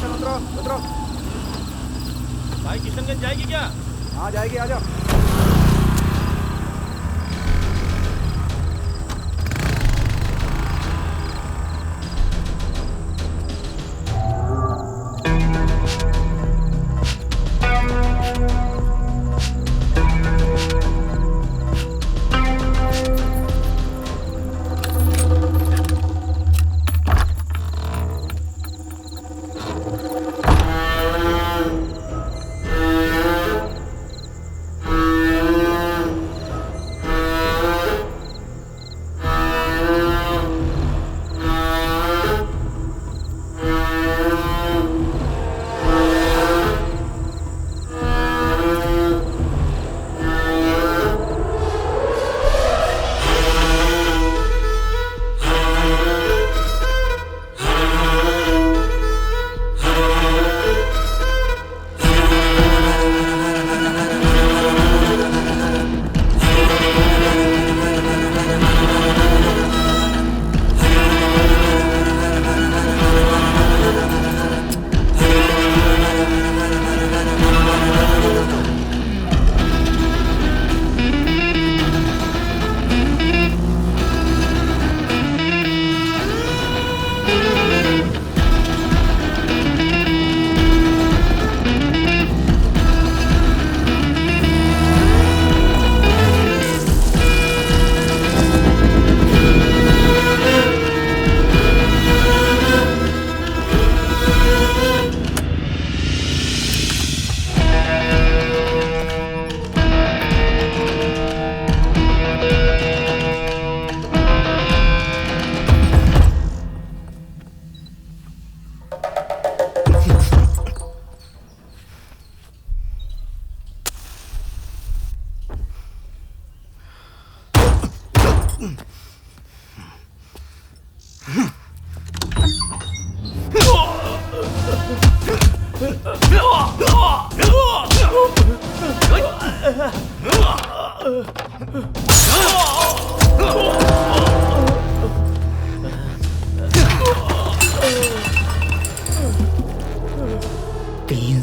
Station उतरो उतरो। भाई किशनगंज जाएगी क्या? हाँ जाएगी, आ जाओ।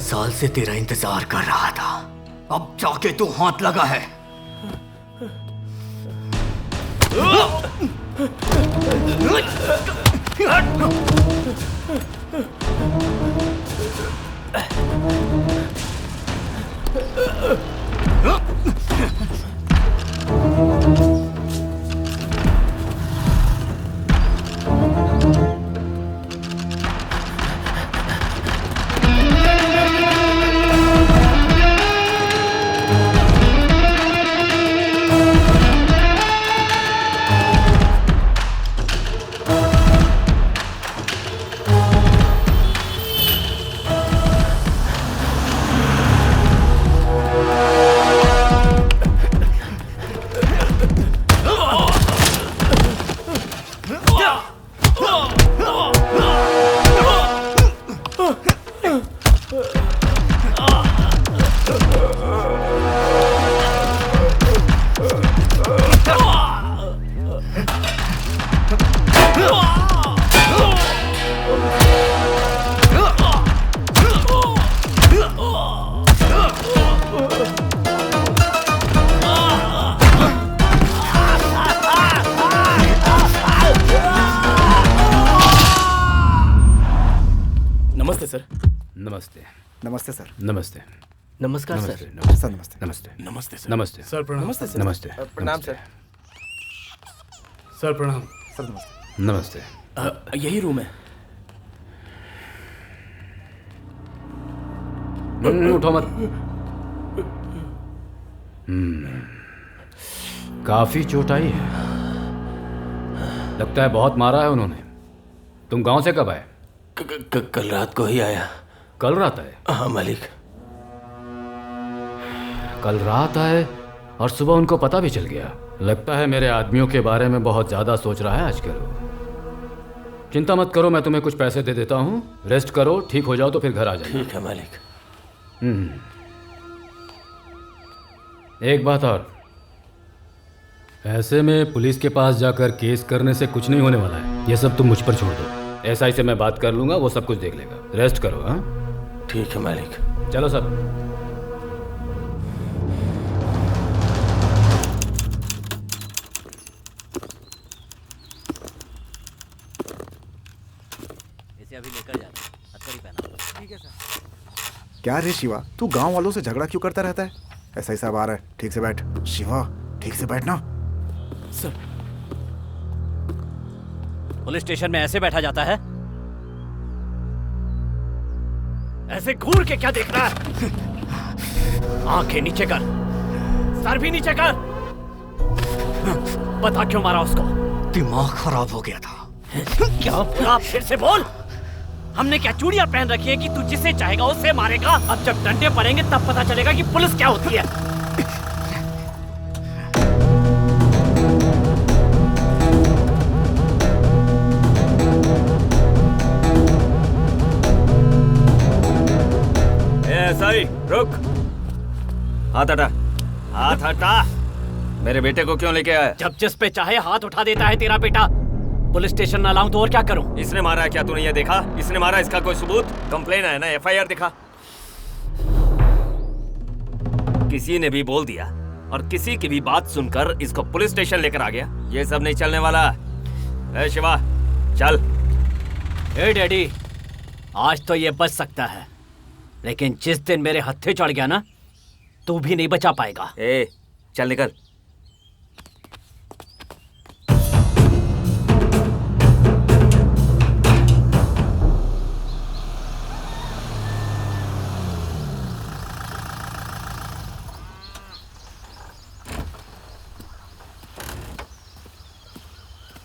साल से तेरा इंतजार कर रहा था, अब जाके तू हाथ लगा है। नमस्ते सर। नमस्ते। नमस्ते सर। नमस्ते। नमस्कार सर। सर नमस्ते नमस्ते। नमस्ते नमस्ते सर। नमस्ते सर प्रणाम। नमस्ते सर। नमस्ते प्रणाम सर। सर प्रणाम। सर नमस्ते। नमस्ते। यही रूम है। उठो मत। काफी चोट आई है, लगता है बहुत मारा है उन्होंने। तुम गांव से कब आए? कल रात को ही आया। कल रात आए? हाँ मालिक। कल रात आए और सुबह उनको पता भी चल गया। लगता है मेरे आदमियों के बारे में बहुत ज्यादा सोच रहा है आजकल। चिंता मत करो, मैं तुम्हें कुछ पैसे दे देता हूँ, रेस्ट करो, ठीक हो जाओ तो फिर घर आ जाओ। ठीक है मालिक। एक बात और, ऐसे में पुलिस के पास जाकर केस करने से कुछ नहीं होने वाला है। ये सब तुम मुझ पर छोड़ दो। एसआई से मैं बात कर लूंगा, वो सब कुछ देख लेगा। रेस्ट करो। हाँ, ठीक है मालिक। चलो सब। इसे अभी लेकर जा हथकड़ी पहना। ठीक है सर। क्या रे शिवा, तू गांव वालों से झगड़ा क्यों करता रहता है? ऐसा ही सब आ रहा है। ठीक से बैठ शिवा, ठीक से बैठ ना। सर, पुलिस स्टेशन में ऐसे बैठा जाता है? ऐसे घूर के क्या देख रहा है? आंखें नीचे कर, सर भी नीचे कर। बता क्यों मारा उसको? दिमाग खराब हो गया था। क्या बोला? फिर से बोल। हमने क्या चूड़ियां पहन रखी है कि तू जिसे चाहेगा उससे मारेगा? अब जब डंडे पड़ेंगे तब पता चलेगा कि पुलिस क्या होती है। सही, रुक। हाथ हटा, हाथ हटा। मेरे बेटे को क्यों लेके आया? जब जिस पे चाहे हाथ उठा देता है तेरा बेटा। पुलिस स्टेशन ना लाऊं तो और क्या करूं? इसने मारा है क्या? तूने ये देखा? इसने मारा, इसका कोई सबूत? कंप्लेन है ना, एफआईआर दिखा। किसी ने भी बोल दिया और किसी की भी बात सुनकर इसको पुलिस स्टेशन लेकर आ गया। ये सब नहीं चलने वाला। ए शिवा, चल। ए डैडी, आज तो ये बच सकता है, लेकिन जिस दिन मेरे हत्थे चढ़ गया ना, तू भी नहीं बचा पाएगा। ए, चल निकल।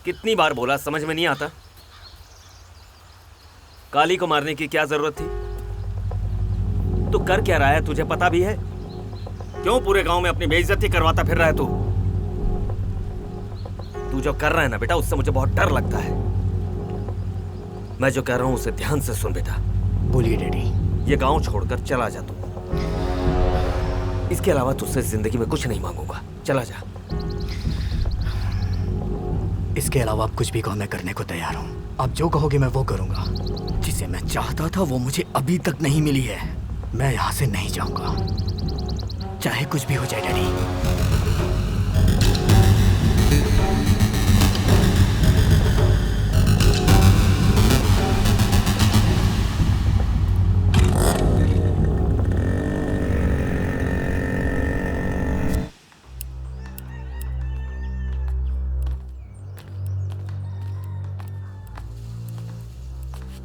कितनी बार बोला, समझ में नहीं आता? काली को मारने की क्या जरूरत थी? तू कर क्या रहा है, तुझे पता भी है? क्यों पूरे गांव में अपनी बेइज्जती करवाता फिर रहा है तू? तू जो कर रहा है ना बेटा, उससे मुझे बहुत डर लगता है। मैं जो कह रहा हूं उसे ध्यान से सुन बेटा। बोलिए डैडी। ये गांव छोड़कर चला जा तू। इसके अलावा तुझसे जिंदगी में कुछ नहीं मांगूंगा। चला जा। इसके अलावा आप कुछ भी कहो, मैं करने को तैयार हूँ। आप जो कहोगे मैं वो करूँगा। जिसे मैं चाहता था वो मुझे अभी तक नहीं मिली है। मैं यहाँ से नहीं जाऊँगा, चाहे कुछ भी हो जाए डैडी।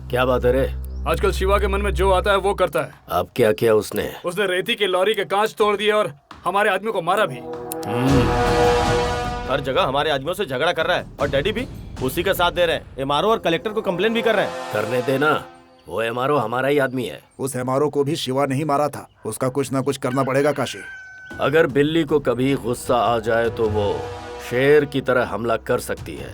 क्या बात है रे? आजकल शिवा के मन में जो आता है वो करता है। अब क्या किया उसने? उसने रेती की लॉरी के कांच तोड़ दिए और हमारे आदमी को मारा भी। हर जगह हमारे आदमियों से झगड़ा कर रहा है और डैडी भी उसी का साथ दे रहे हैं। एमआरओ और कलेक्टर को कंप्लेन भी कर रहे हैं। करने देना, वो एमआरओ हमारा ही आदमी है। उस एमआरओ को भी शिवा नहीं मारा था। उसका कुछ ना कुछ करना पड़ेगा काशी। अगर बिल्ली को कभी गुस्सा आ जाए तो वो शेर की तरह हमला कर सकती है।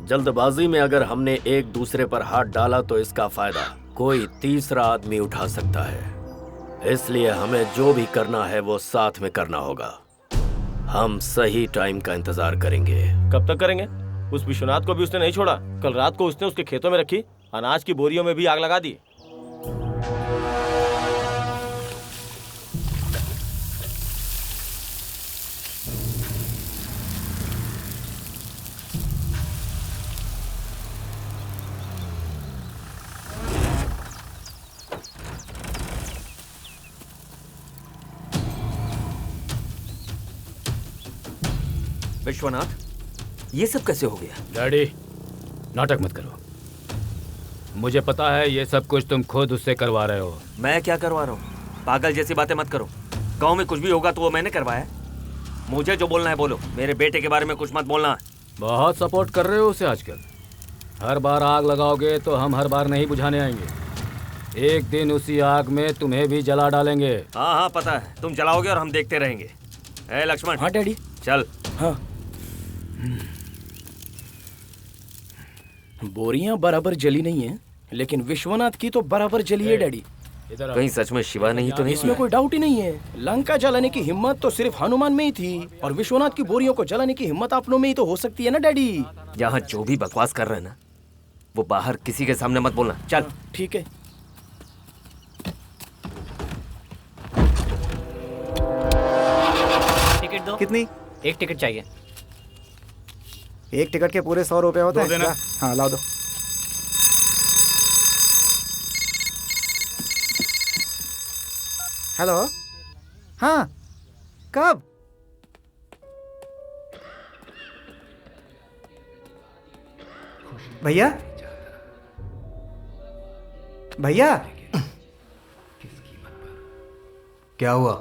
जल्दबाजी में अगर हमने एक दूसरे पर हाथ डाला तो इसका फायदा कोई तीसरा आदमी उठा सकता है। इसलिए हमें जो भी करना है वो साथ में करना होगा। हम सही टाइम का इंतजार करेंगे। कब तक करेंगे? उस विश्वनाथ को भी उसने नहीं छोड़ा। कल रात को उसने उसके खेतों में रखी अनाज की बोरियों में भी आग लगा दी। विश्वनाथ, ये सब कैसे हो गया? डैडी, नाटक मत करो। मुझे पता है ये सब कुछ तुम खुद उससे करवा रहे हो। मैं क्या करवा रहा हूँ? पागल जैसी बातें मत करो। गांव में कुछ भी होगा तो वो मैंने करवाया। मुझे जो बोलना है बोलो। मेरे बेटे के बारे में कुछ मत बोलना। बहुत सपोर्ट कर रहे हो उसे आजकल। हर बार आग लगाओगे तो हम हर बार नहीं बुझाने आएंगे। एक दिन उसी आग में तुम्हें भी जला डालेंगे। हाँ हाँ पता है, तुम जलाओगे और हम देखते रहेंगे। ए लक्ष्मण। हाँ डैडी। चल। हाँ। बोरियां बराबर जली नहीं है, लेकिन विश्वनाथ की तो बराबर जली है डैडी। कहीं सच में शिवा नहीं तो नहीं? इसमें कोई डाउट ही नहीं है। लंका जलाने की हिम्मत तो सिर्फ हनुमान में ही थी, और विश्वनाथ की बोरियों को जलाने की हिम्मत आप लोगों में ही तो हो सकती है ना डैडी। यहाँ जो भी बकवास कर रहे हैं ना, वो बाहर किसी के सामने मत बोलना। चल। ठीक है। टिकट दो। कितनी? एक टिकट चाहिए। एक टिकट के पूरे 100 रुपए होते हैं देना। क्या? हाँ लाओ दो। हेलो। हाँ कब? भैया भैया क्या हुआ?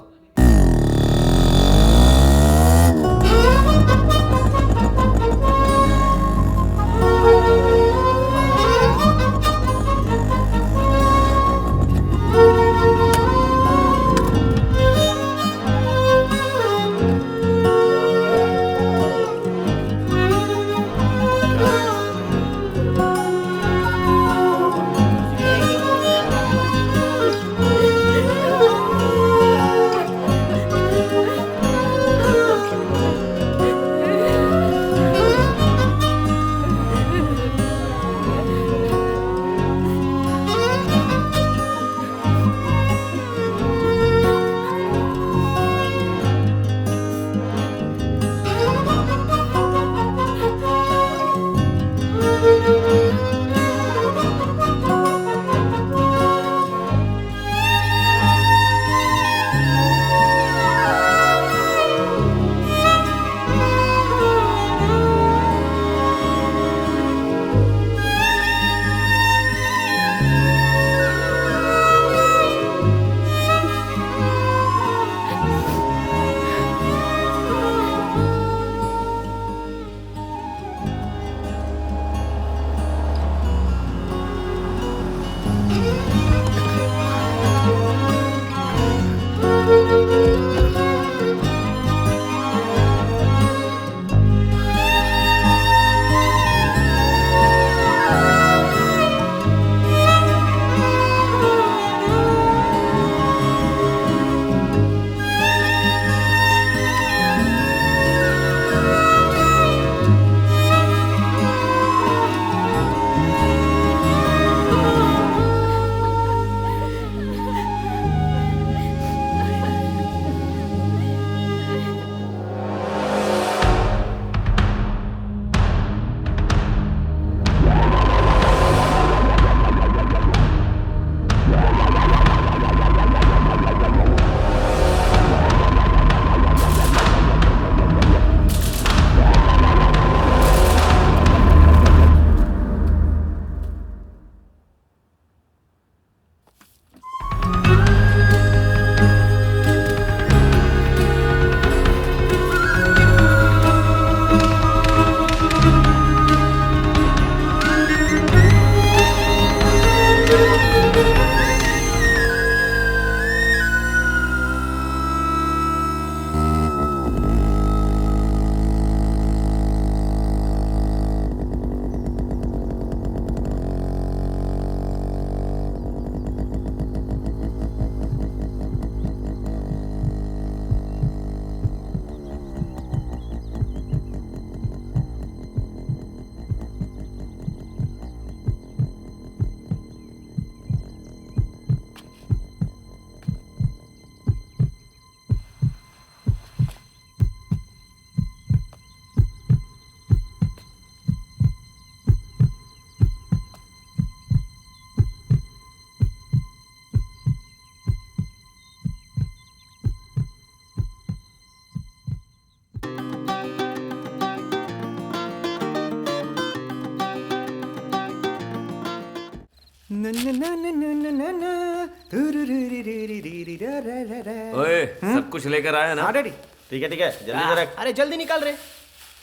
ओए, सब कुछ लेकर आया ना? हाँ डैडी। ठीक है जल्दी से रख। अरे जल्दी निकाल रहे।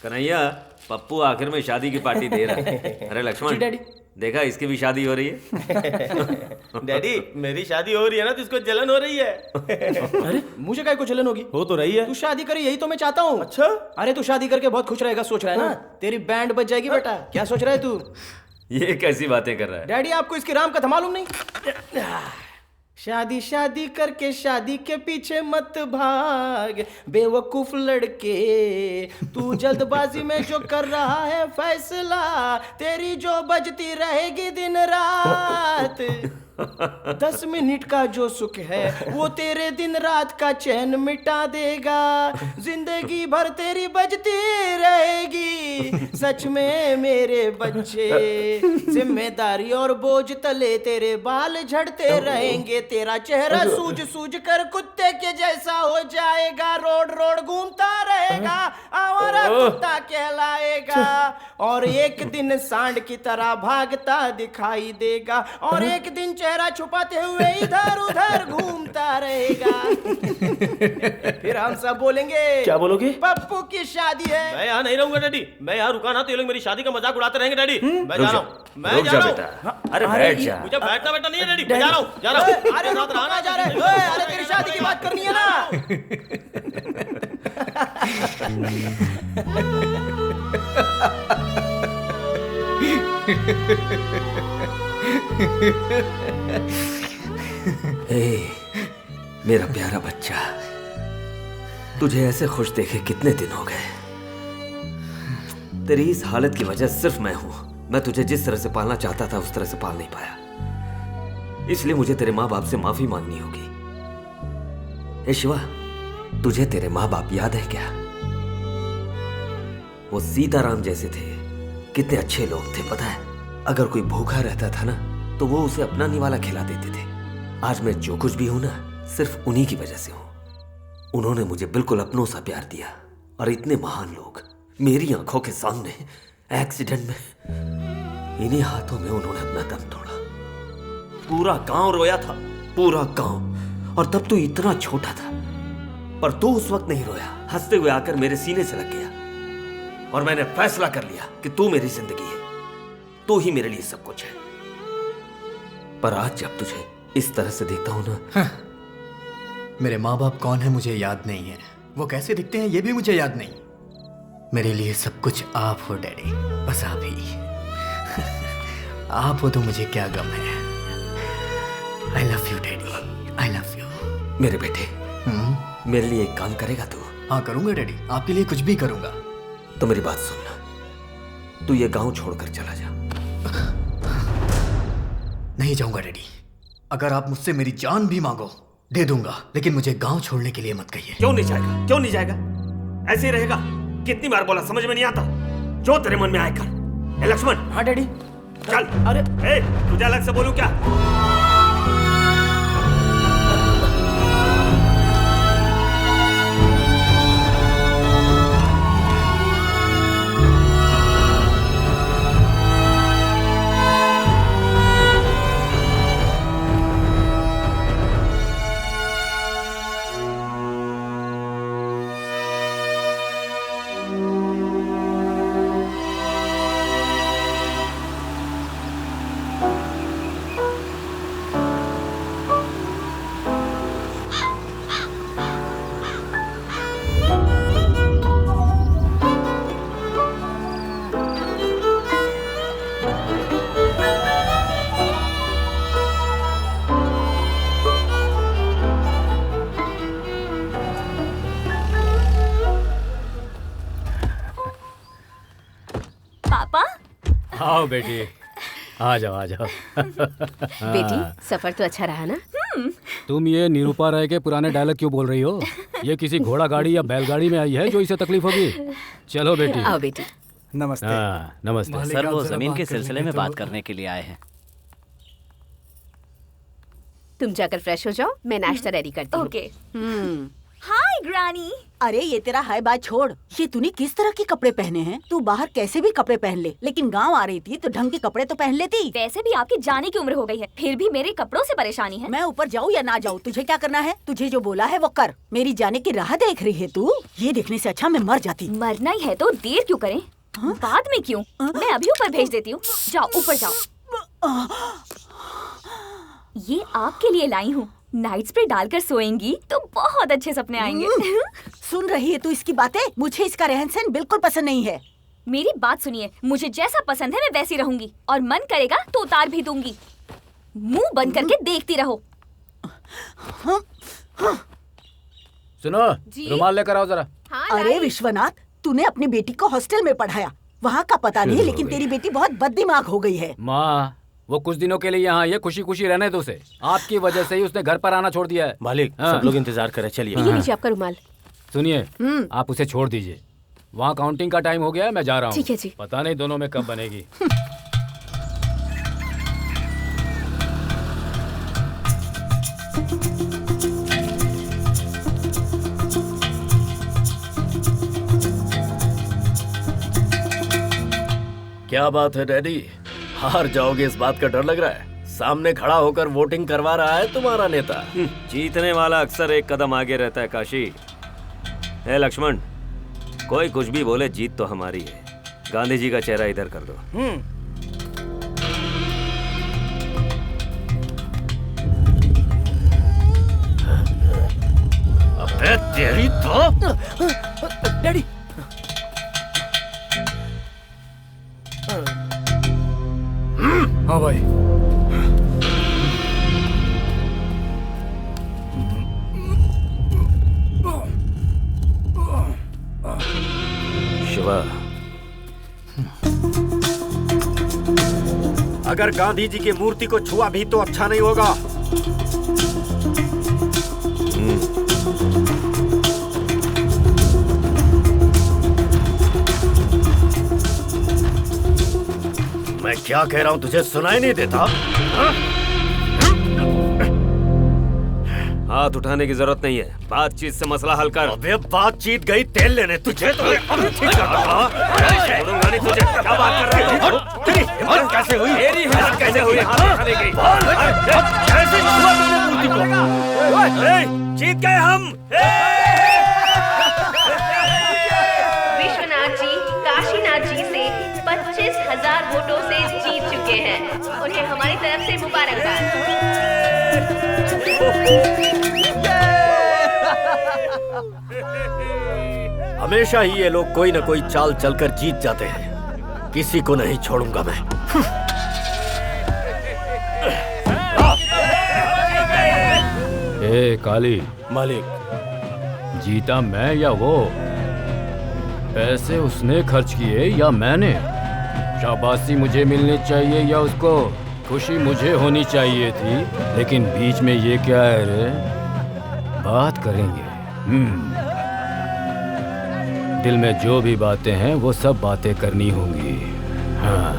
कन्हैया, पप्पू आखिर में शादी की पार्टी दे रहा है। अरे लक्ष्मण, डैडी। देखा इसकी भी शादी हो रही है। डैडी मेरी शादी हो रही है ना, तो इसको जलन हो रही है। अरे मुझे काय को जलन होगी? हो तो रही है। तू शादी करे यही तो मैं चाहता हूँ। अच्छा? अरे तू शादी करके बहुत खुश रहेगा सोच रहा है ना? तेरी बैंड बज जाएगी बेटा। क्या सोच रहा है तू? ये कैसी बातें कर रहा है? डैडी आपको इसकी राम कथा मालूम नहीं? शादी शादी करके शादी के पीछे मत भाग बेवकूफ लड़के, तू जल्दबाजी में जो कर रहा है फैसला, तेरी जो बजती रहेगी दिन रात। 10 मिनट का जो सुख है वो तेरे दिन रात का चैन मिटा देगा, जिंदगी भर तेरी बजती रहेगी। सच में मेरे बच्चे, जिम्मेदारी और बोझ तले तेरे बाल झड़ते रहेंगे, तेरा चेहरा सूज सूज कर कुत्ते के जैसा हो जाएगा, रोड रोड घूमता रहेगा, आवारा कुत्ता कहलाएगा, और एक दिन सांड की तरह भागता दिखाई देगा, और एक दिन चेहरा छुपाते हुए इधर उधर घूमता रहेगा। फिर हम सब बोलेंगे, क्या बोलोगे? पप्पू की शादी है। मैं यहाँ नहीं रहूंगा डैडी, मैं यहाँ रुका ना तो ये लोग मेरी शादी का मजाक उड़ाते रहेंगे डैडी। मैं जा रहा हूँ, मैं जा रहा हूँ। अरे बैठ जा। मुझे बैठना बैठना नहीं है डैडी, मैं जा रहा हूँ, जा रहा हूँ। अरे साथ रहना जा रहे हैं। अरे तेरी शादी की बात करनी है ना। मेरा प्यारा बच्चा, तुझे ऐसे खुश देखे कितने दिन हो गए। तेरी इस हालत की वजह सिर्फ मैं हूं। मैं तुझे जिस तरह से पालना चाहता था उस तरह से पाल नहीं पाया, इसलिए मुझे तेरे माँ बाप से माफी मांगनी होगी। ए शिवा, तुझे तेरे माँ बाप याद है क्या? वो सीताराम जैसे थे, कितने अच्छे लोग थे पता है। अगर कोई भूखा रहता था ना तो वो उसे अपना निवाला खिला देते थे। आज मैं जो कुछ भी हूं ना, सिर्फ उन्हीं की वजह से हूं। उन्होंने मुझे बिल्कुल अपनों सा प्यार दिया, और इतने महान लोग मेरी आंखों के सामने एक्सीडेंट में, इन्हीं हाथों में उन्होंने अपना दम तोड़ा। पूरा गांव रोया था, पूरा गांव। और तब तो इतना छोटा था, पर तू उस वक्त नहीं रोया। हंसते हुए आकर मेरे सीने से लग गया, और मैंने फैसला कर लिया कि तू मेरी जिंदगी है, तू ही मेरे लिए सब कुछ है। पर आज जब तुझे इस तरह से देखता हूं ना, मेरे माँ बाप कौन है मुझे याद नहीं है, वो कैसे दिखते हैं ये भी मुझे याद नहीं। मेरे लिए सब कुछ आप हो डैडी, बस आप ही। आप हो तो मुझे क्या गम है। I love you daddy, I love you. मेरे बेटे, मेरे लिए एक काम करेगा तू? हाँ करूंगा डैडी, आपके लिए कुछ भी करूंगा। तो मेरी बात सुनना, तू ये गांव छोड़कर चला जा। नहीं जाऊंगा डैडी, अगर आप मुझसे मेरी जान भी मांगो दे दूंगा, लेकिन मुझे गांव छोड़ने के लिए मत कहिए। क्यों नहीं जाएगा? क्यों नहीं जाएगा? ऐसे ही रहेगा? कितनी बार बोला, समझ में नहीं आता? जो तेरे मन में आए कर। ए लक्ष्मण। हाँ डैडी। चल। अरे ए, तुझे अलग से बोलूं क्या? आओ बेटी, आ जाओ आ जाओ। बेटी सफर तो अच्छा रहा ना? तुम ये निरूपा राय के पुराने डायलॉग क्यों बोल रही हो? ये किसी घोड़ा गाड़ी या बैलगाड़ी में आई है जो इसे तकलीफ होगी? चलो बेटी। आओ बेटी। नमस्ते। नमस्ते सर, वो जमीन के सिलसिले में बात करने के लिए आए हैं। तुम जाकर फ्रेश हो जाओ, मैं नाश्ता रेडी करती हूँ। ओके। हाय ग्रानी। अरे ये तेरा हाय बाय छोड़, ये तूने किस तरह के कपड़े पहने हैं? तू बाहर कैसे भी कपड़े पहन ले, लेकिन गांव आ रही थी तो ढंग के कपड़े तो पहन लेती। वैसे भी आपकी जाने की उम्र हो गई है, फिर भी मेरे कपड़ों से परेशानी है। मैं ऊपर जाऊँ या ना जाऊँ, तुझे क्या करना है? तुझे जो बोला है वो कर। मेरी जाने की राह देख रही है तू? ये देखने से अच्छा मैं मर जाती। मरना ही है तो देर क्यों करें? बाद में क्यों? मैं अभी ऊपर भेज देती हूँ। जाओ ऊपर जाओ। ये आपके लिए लाई हूँ। नाइट स्प्रे डालकर सोएंगी तो बहुत अच्छे सपने आएंगे। सुन रही है तू इसकी बातें? मुझे इसका रहन सहन बिल्कुल पसंद नहीं है। मेरी बात सुनिए, मुझे जैसा पसंद है मैं वैसी रहूंगी, और मन करेगा तो उतार भी दूंगी। मुंह बंद करके देखती रहो। सुनो, रुमाल लेकर आओ जरा। अरे विश्वनाथ, तूने अपनी बेटी को हॉस्टल में पढ़ाया, वहाँ का पता नहीं, लेकिन तेरी बेटी बहुत बददिमाग हो गई है। माँ, वो कुछ दिनों के लिए यहाँ ये खुशी खुशी रहने दो उसे। आपकी वजह से ही उसने घर पर आना छोड़ दिया है। मालिक, सब लोग इंतजार करें, चलिए। ये लीजिए आपका रुमाल। सुनिए, आप उसे छोड़ दीजिए। वहाँ काउंटिंग का टाइम हो गया है, मैं जा रहा हूँ। ठीक है जी। पता नहीं दोनों में कब बनेगी। क्या बात है डैडी, हार जाओगे इस बात का डर लग रहा है? सामने खड़ा होकर वोटिंग करवा रहा है तुम्हारा नेता। जीतने वाला अक्सर एक कदम आगे रहता है काशी। है लक्ष्मण, कोई कुछ भी बोले, जीत तो हमारी है। गांधी जी का चेहरा इधर कर दो। अबे तेरी तो। डैडी, हाँ भाई। शिवा, अगर गांधी जी की मूर्ति को छुआ भी तो अच्छा नहीं होगा। मैं क्या कह रहा हूं तुझे सुनाई नहीं देता? हाथ उठाने की जरूरत नहीं है, बातचीत से मसला हल कर। अबे बातचीत गई तेल लेने, तुझे तो अभी ठीक छोड़ूंगा नहीं तुझे। क्या बात कर रहे हो? तेरी हिम्मत कैसे हुई? तेरी हिम्मत कैसे हुई हाथ उठाने की? कैसे छुआ तूने मूर्ति को? जीत गए हम। विश्वनाथ जी काशीनाथ जी से 25,000 वोटों से जीत चुके हैं। उन्हें हमारी तरफ से मुबारकबाद। हमेशा ही ये लोग कोई न कोई चाल चलकर जीत जाते हैं। किसी को नहीं छोड़ूंगा मैं। ए काली। मालिक, जीता मैं या वो? पैसे उसने खर्च किए या मैंने? शाबाशी मुझे मिलनी चाहिए या उसको? खुशी मुझे होनी चाहिए थी, लेकिन बीच में ये क्या है रे? बात करेंगे। दिल में जो भी बातें हैं वो सब बातें करनी होंगी। हाँ।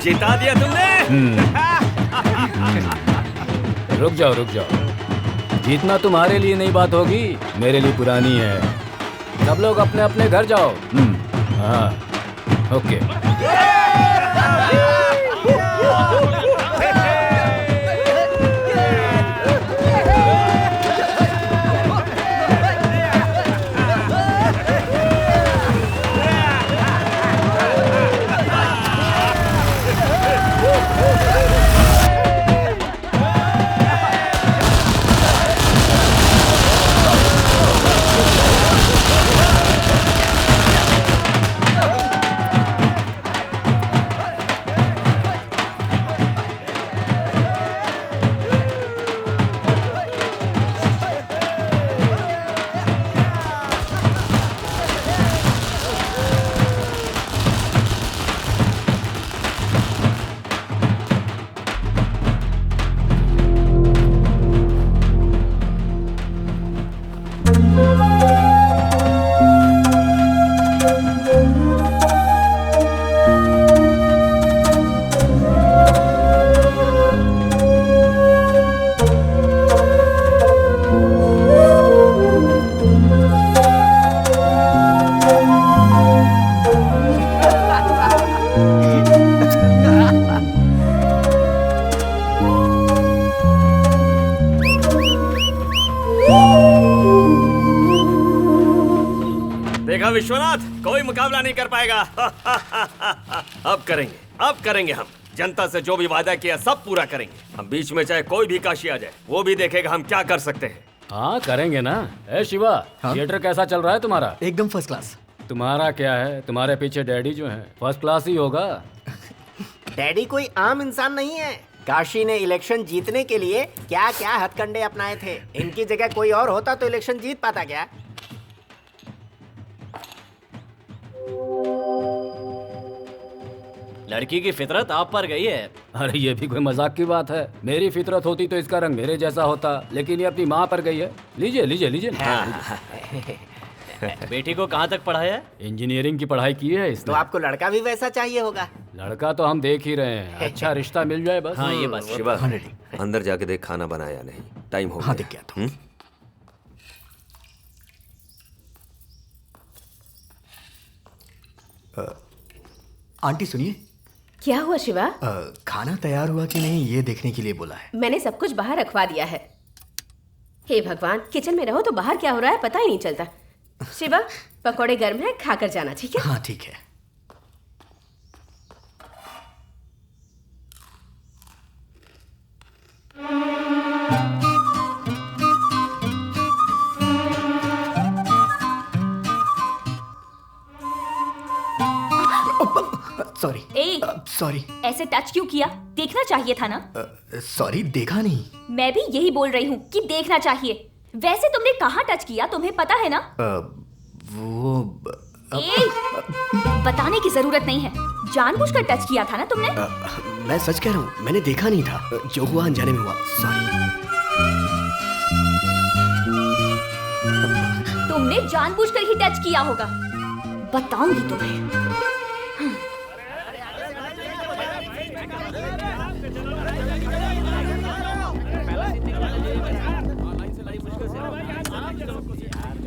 जिता दिया तुमने। रुक जाओ रुक जाओ, जीतना तुम्हारे लिए नई बात होगी, मेरे लिए पुरानी है। सब लोग अपने अपने घर जाओ। हाँ, ओके। देखा विश्वनाथ, कोई मुकाबला नहीं कर पाएगा। अब करेंगे हम। जनता से जो भी वादा किया सब पूरा करेंगे। हम बीच में चाहे कोई भी काशी आ जाए, वो भी देखेगा हम क्या कर सकते हैं। हाँ करेंगे ना। ए शिवा, थिएटर कैसा चल रहा है तुम्हारा? एकदम फर्स्ट क्लास। तुम्हारा क्या है, तुम्हारे पीछे डैडी जो है फर्स्ट क्लास ही होगा। डैडी कोई आम इंसान नहीं है। काशी ने इलेक्शन जीतने के लिए क्या क्या हथकंडे अपनाए थे। इनकी जगह कोई और होता तो इलेक्शन जीत पाता क्या? लड़की की फितरत आप पर गई है। अरे ये भी कोई मजाक की बात है। मेरी फितरत होती तो इसका रंग मेरे जैसा होता, लेकिन ये अपनी माँ पर गई है। लीजिए लीजिए लीजिए। बेटी को कहाँ तक पढ़ाया है? इंजीनियरिंग की पढ़ाई की है इसने। तो आपको लड़का भी वैसा चाहिए होगा। लड़का तो हम देख ही रहे हैं, अच्छा रिश्ता मिल जाए बस। हाँ ये बात। शिवा, अंदर जाके देख खाना बनाया नहीं, टाइम हो गया। हाँ देख क्या तो। आंटी सुनिए। क्या हुआ शिवा? खाना तैयार हुआ कि नहीं ये देखने के लिए बोला है। मैंने सब कुछ बाहर रखवा दिया है। हे भगवान, किचन में रहो तो बाहर क्या हो रहा है पता ही नहीं चलता। शिवा, पकौड़े गर्म है, खाकर जाना, ठीक है? हाँ ठीक है। सॉरी। सॉरी। ऐसे टच क्यों किया? देखना चाहिए था ना। सॉरी, देखा नहीं। मैं भी यही बोल रही हूँ कि देखना चाहिए। वैसे तुमने कहाँ टच किया, तुम्हें पता है ना? वो बताने की जरूरत नहीं है। जानबूझकर टच किया था ना तुमने? मैं सच कह रहा हूँ, मैंने देखा नहीं था। जो हुआ अनजाने में हुआ। सॉरी। तुमने जानबूझकर ही टच किया होगा। बताऊंगी तुम्हें।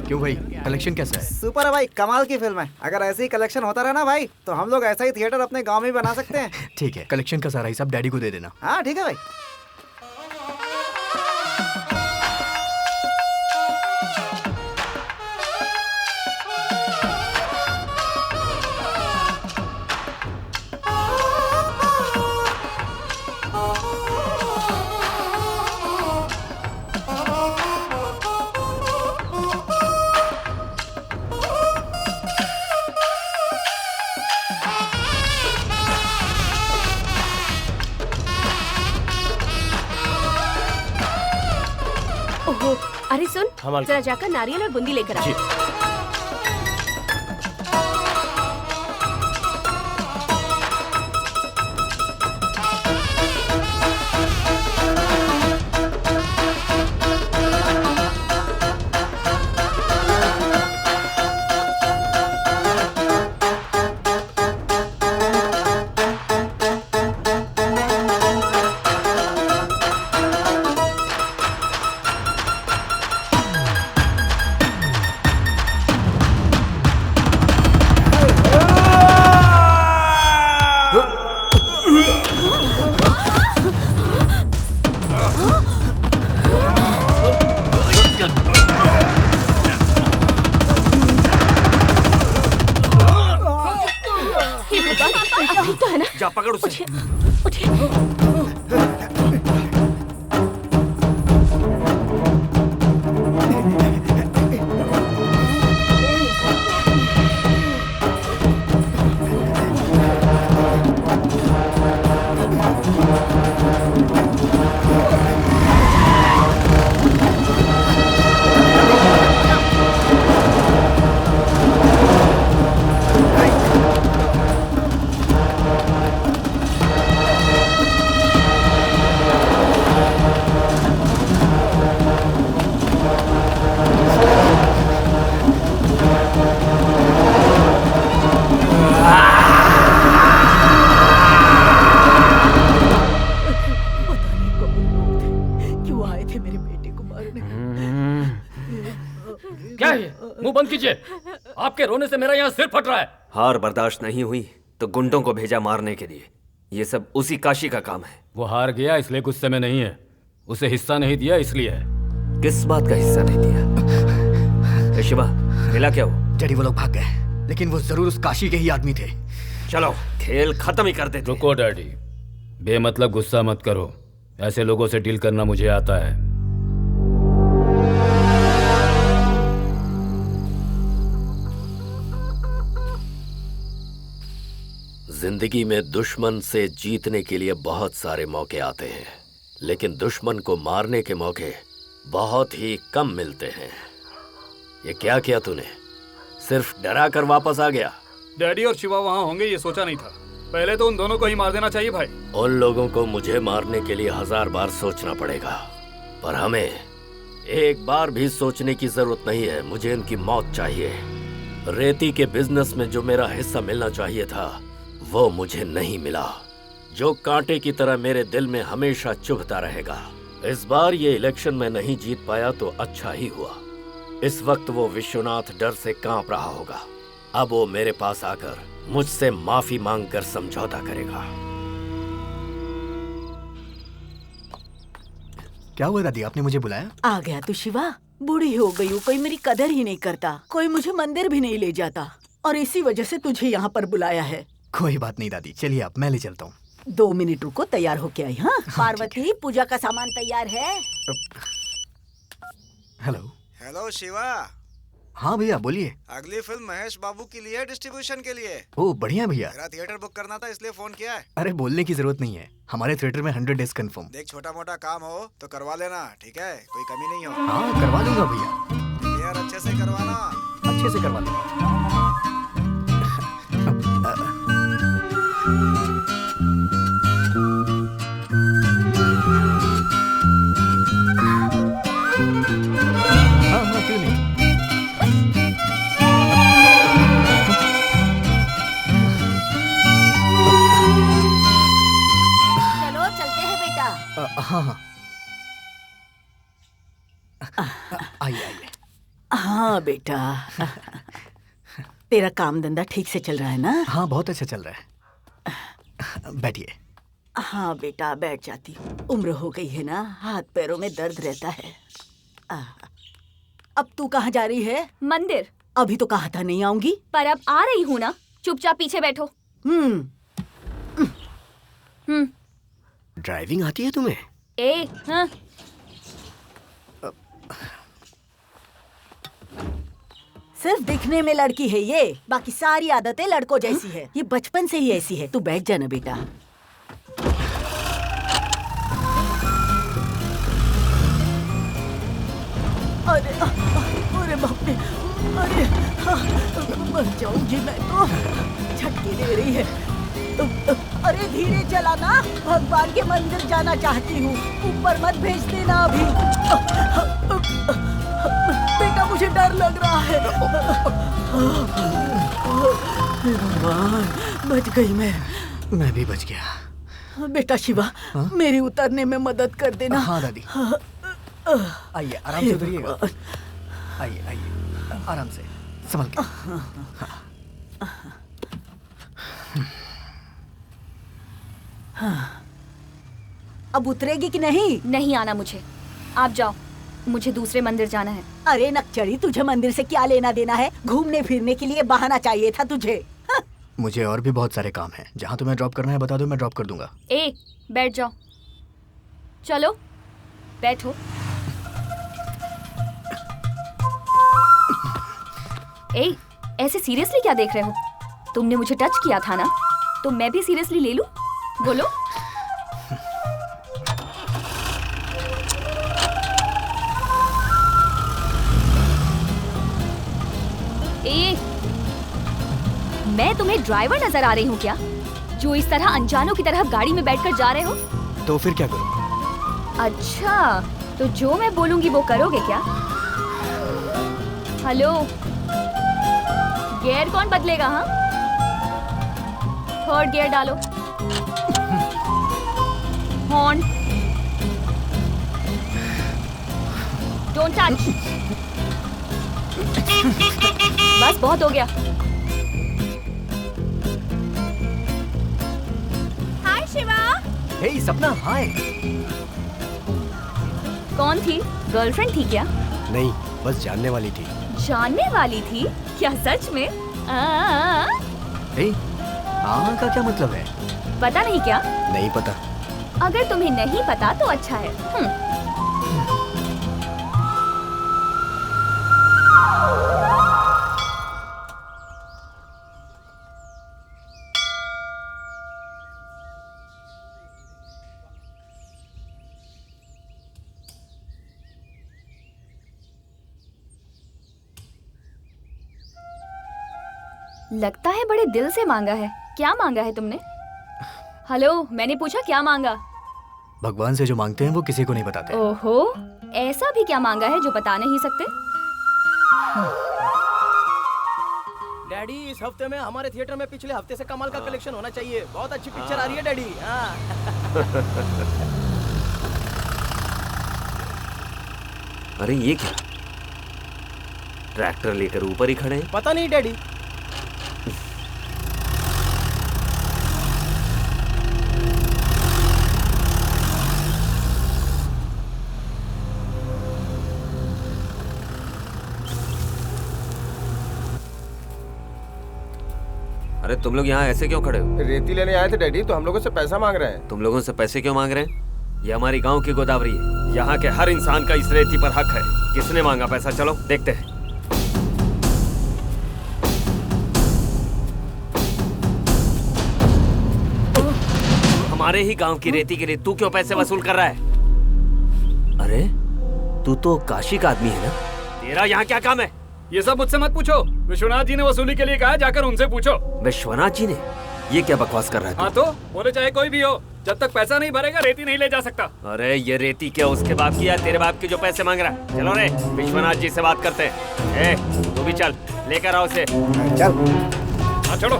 क्यों भाई, कलेक्शन कैसा है? सुपर है भाई, कमाल की फिल्म है। अगर ऐसे ही कलेक्शन होता रहा ना भाई, तो हम लोग ऐसा ही थिएटर अपने गांव में ही बना सकते हैं। ठीक है, कलेक्शन का सारा हिसाब डैडी को दे देना। हाँ ठीक है भाई। अरे सुन, हाँ, जरा जाकर नारियल और बूंदी लेकर आ। जा पकड़ उसे। मुंह बंद कीजिए। आपके रोने से मेरा यहाँ सिर फट रहा है। हार बर्दाश्त नहीं हुई तो गुंडों को भेजा मारने के लिए। ये सब उसी काशी का काम है। वो हार गया इसलिए गुस्से में नहीं है, उसे हिस्सा नहीं दिया इसलिए है। किस बात का हिस्सा नहीं दिया? शिवा, मिला क्या वो? डैडी वो लोग भाग गए, लेकिन वो जरूर उस काशी के ही आदमी थे। चलो खेल खत्म ही कर देते। रुको डैडी, बेमतलब गुस्सा मत करो। ऐसे लोगों से डील करना मुझे आता है। जिंदगी में दुश्मन से जीतने के लिए बहुत सारे मौके आते हैं, लेकिन दुश्मन को मारने के मौके बहुत ही कम मिलते हैं। ये क्या किया तूने? सिर्फ डरा कर वापस आ गया? डैडी और शिवा वहाँ होंगे ये सोचा नहीं था। पहले तो उन दोनों को ही मार देना चाहिए भाई। उन लोगों को मुझे मारने के लिए 1000 बार सोचना पड़ेगा, पर हमें एक बार भी सोचने की जरूरत नहीं है। मुझे इनकी मौत चाहिए। रेती के बिजनेस में जो मेरा हिस्सा मिलना चाहिए था वो मुझे नहीं मिला, जो कांटे की तरह मेरे दिल में हमेशा चुभता रहेगा। इस बार ये इलेक्शन में नहीं जीत पाया तो अच्छा ही हुआ। इस वक्त वो विश्वनाथ डर से कांप रहा होगा। अब वो मेरे पास आकर मुझसे माफी मांगकर समझौता करेगा। क्या हुआ दादी, आपने मुझे बुलाया? आ गया तू शिवा? बूढ़ी हो गई हूँ, कोई मेरी कदर ही नहीं करता, कोई मुझे मंदिर भी नहीं ले जाता, और इसी वजह से तुझे यहाँ पर बुलाया है। कोई बात नहीं दादी, चलिए आप, मैं ले चलता हूँ। 2 मिनट रुको, तैयार होके आई। हाँ पार्वती, पूजा का सामान तैयार है? हेलो। हेलो शिवा। हाँ भैया बोलिए। अगली फिल्म महेश बाबू के लिए डिस्ट्रीब्यूशन के लिए। ओह बढ़िया भैया। मेरा थिएटर बुक करना था इसलिए फोन किया है। अरे बोलने की जरूरत नहीं है, हमारे थिएटर में 100 डेज कंफर्म। देख छोटा मोटा काम हो तो करवा लेना, ठीक है? कोई कमी नहीं हो। हाँ करवा दूंगा भैया। यार अच्छे से करवाना। अच्छे से करवा दूंगा। हाँ क्यों नहीं। चलो चलते हैं बेटा। हाँ हाँ आइए आइए। हाँ बेटा, तेरा काम धंधा ठीक से चल रहा है ना? हाँ बहुत अच्छा चल रहा है। बैठिए। हाँ बेटा बैठ जाती हूँ, उम्र हो गई है ना, हाथ पैरों में दर्द रहता है। अब तू कहाँ जा रही है? मंदिर। अभी तो कहा था नहीं आऊंगी। पर अब आ रही हूँ ना, चुपचाप पीछे बैठो। ड्राइविंग आती है तुम्हें? हाँ। सिर्फ दिखने में लड़की है ये, बाकी सारी आदतें लड़कों जैसी है। ये बचपन से ही ऐसी है। तू बैठ जाना बेटा। अरे अरे बाप रे, अरे मर जाऊंगी मैं तो। झटके दे रही है। अरे धीरे चलाना, भगवान के मंदिर जाना चाहती हूँ, ऊपर मत भेज देना अभी। बेटा मुझे डर लग रहा है। भगवान, बच गई मैं भी बच गया। बेटा शिवा, मेरी उतरने में मदद कर देना। हाँ दादी। आइए आराम से उतरिएगा। आइए आइए आराम से, संभल के। अब उतरेगी कि नहीं? नहीं आना मुझे, आप जाओ, मुझे दूसरे मंदिर जाना है। अरे नकचड़ी, तुझे मंदिर से क्या लेना देना है? घूमने फिरने के लिए बहाना चाहिए था तुझे। मुझे और भी बहुत सारे काम हैं। जहाँ तुम्हें ड्रॉप करना है बता दो, मैं ड्रॉप कर दूंगा। बैठ जाओ। चलो बैठो। ऐसे सीरियसली क्या देख रहे हो? तुमने मुझे टच किया था ना, तो मैं भी सीरियसली ले लूं? बोलो। मैं तुम्हें ड्राइवर नजर आ रही हूँ क्या, जो इस तरह अनजानों की तरह गाड़ी में बैठकर जा रहे हो? तो फिर क्या करूं? अच्छा, तो जो मैं बोलूंगी वो करोगे क्या? हेलो, गियर कौन बदलेगा? हाँ, थर्ड गियर डालो। Horn, don't touch. बस बहुत हो गया। हाय शिवा। हे सपना, हाय। कौन थी? गर्लफ्रेंड थी क्या? नहीं, बस जानने वाली थी। जानने वाली थी? क्या सच में? का क्या मतलब है? पता नहीं क्या? नहीं पता। अगर तुम्हें नहीं पता तो अच्छा है। लगता है बड़े दिल से मांगा है। क्या मांगा है तुमने? हेलो, मैंने पूछा क्या मांगा? भगवान से जो मांगते हैं वो किसी को नहीं बताते। ओहो, ऐसा भी क्या मांगा है जो बता नहीं सकते? डैडी, इस हफ्ते में हमारे थिएटर में पिछले हफ्ते से कमाल का कलेक्शन होना चाहिए। बहुत अच्छी पिक्चर आ रही है डैडी। हाँ। अरे ये क्या, ट्रैक्टर लेकर ऊपर ही खड़े हैं। पता नहीं डैडी। अरे तुम लोग यहाँ ऐसे क्यों खड़े हो? रेती लेने आए थे डैडी, तो हम लोगों से पैसा मांग रहे हैं। तुम लोगों से पैसे क्यों मांग रहे हैं? ये हमारी गांव की गोदावरी है। यहाँ के हर इंसान का इस रेती पर हक है। किसने मांगा पैसा? चलो देखते हैं। हमारे ही गांव की रेती के लिए तू क्यों पैसे वसूल कर रहा है? अरे तू तो काशी का आदमी है ना? तेरा यहाँ क्या काम है? ये सब मुझसे मत पूछो। विश्वनाथ जी ने वसूली के लिए कहा, जाकर उनसे पूछो। विश्वनाथ जी ने? ये क्या बकवास कर रहा है? हाँ तो बोले चाहे कोई भी हो, जब तक पैसा नहीं भरेगा रेती नहीं ले जा सकता। अरे ये रेती क्या उसके बाप की या तेरे बाप की जो पैसे मांग रहा है? चलो रे, विश्वनाथ जी से बात करते हैं। तू भी चल, लेकर आओ उसे। चल। हाँ छोड़ो।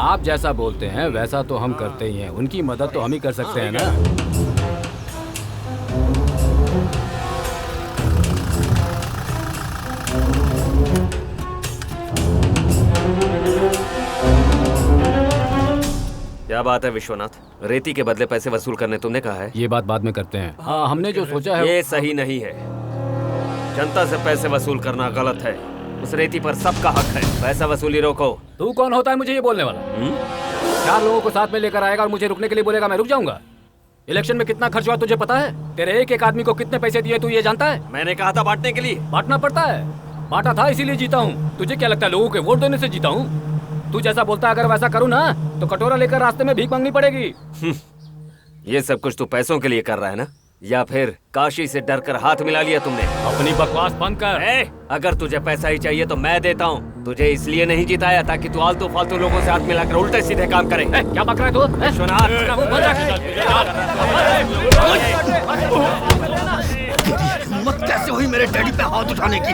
आप जैसा बोलते हैं वैसा तो हम करते ही हैं। उनकी मदद तो हम ही कर सकते हैं ना। क्या बात है विश्वनाथ? रेती के बदले पैसे वसूल करने तुमने कहा है? ये बात बाद में करते हैं। हाँ, हमने जो सोचा है ये सही नहीं है। जनता से पैसे वसूल करना गलत है। उस रेती पर सबका हक है। पैसा वसूली रोको। तू कौन होता है मुझे ये बोलने वाला? 4 लोगों को साथ में लेकर आएगा और मुझे रुकने के लिए बोलेगा, मैं रुक जाऊंगा? इलेक्शन में कितना खर्च हुआ तुझे पता है? तेरे एक आदमी को कितने पैसे दिए तू ये जानता है? मैंने कहा था बांटने के लिए। बांटना पड़ता है। बांटा था इसीलिए जीता हूँ। तुझे क्या लगता है लोगों के वोट देने से जीता हूँ? तू जैसा बोलता है अगर वैसा करूँ ना तो कटोरा लेकर रास्ते में भीख मांगनी पड़ेगी। ये सब कुछ तू पैसों के लिए कर रहा है ना? या फिर काशी से डरकर हाथ मिला लिया तुमने? अपनी बकवास बंद कर। अगर तुझे पैसा ही चाहिए तो मैं देता हूँ। तुझे इसलिए नहीं जिताया ताकि तू आलतू फालतू लोगों से हाथ मिलाकर उल्टे सीधे काम करे। क्या बक रहा है तू? विश्वनाथ, हिम्मत कैसे हुई मेरे डैडी पे हाथ उठाने की?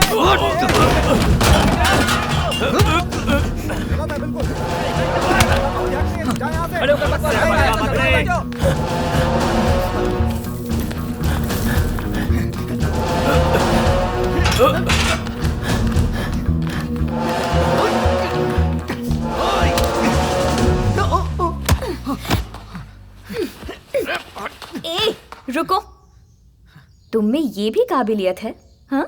ए, रुको। तुम में ये भी काबिलियत है? हाँ,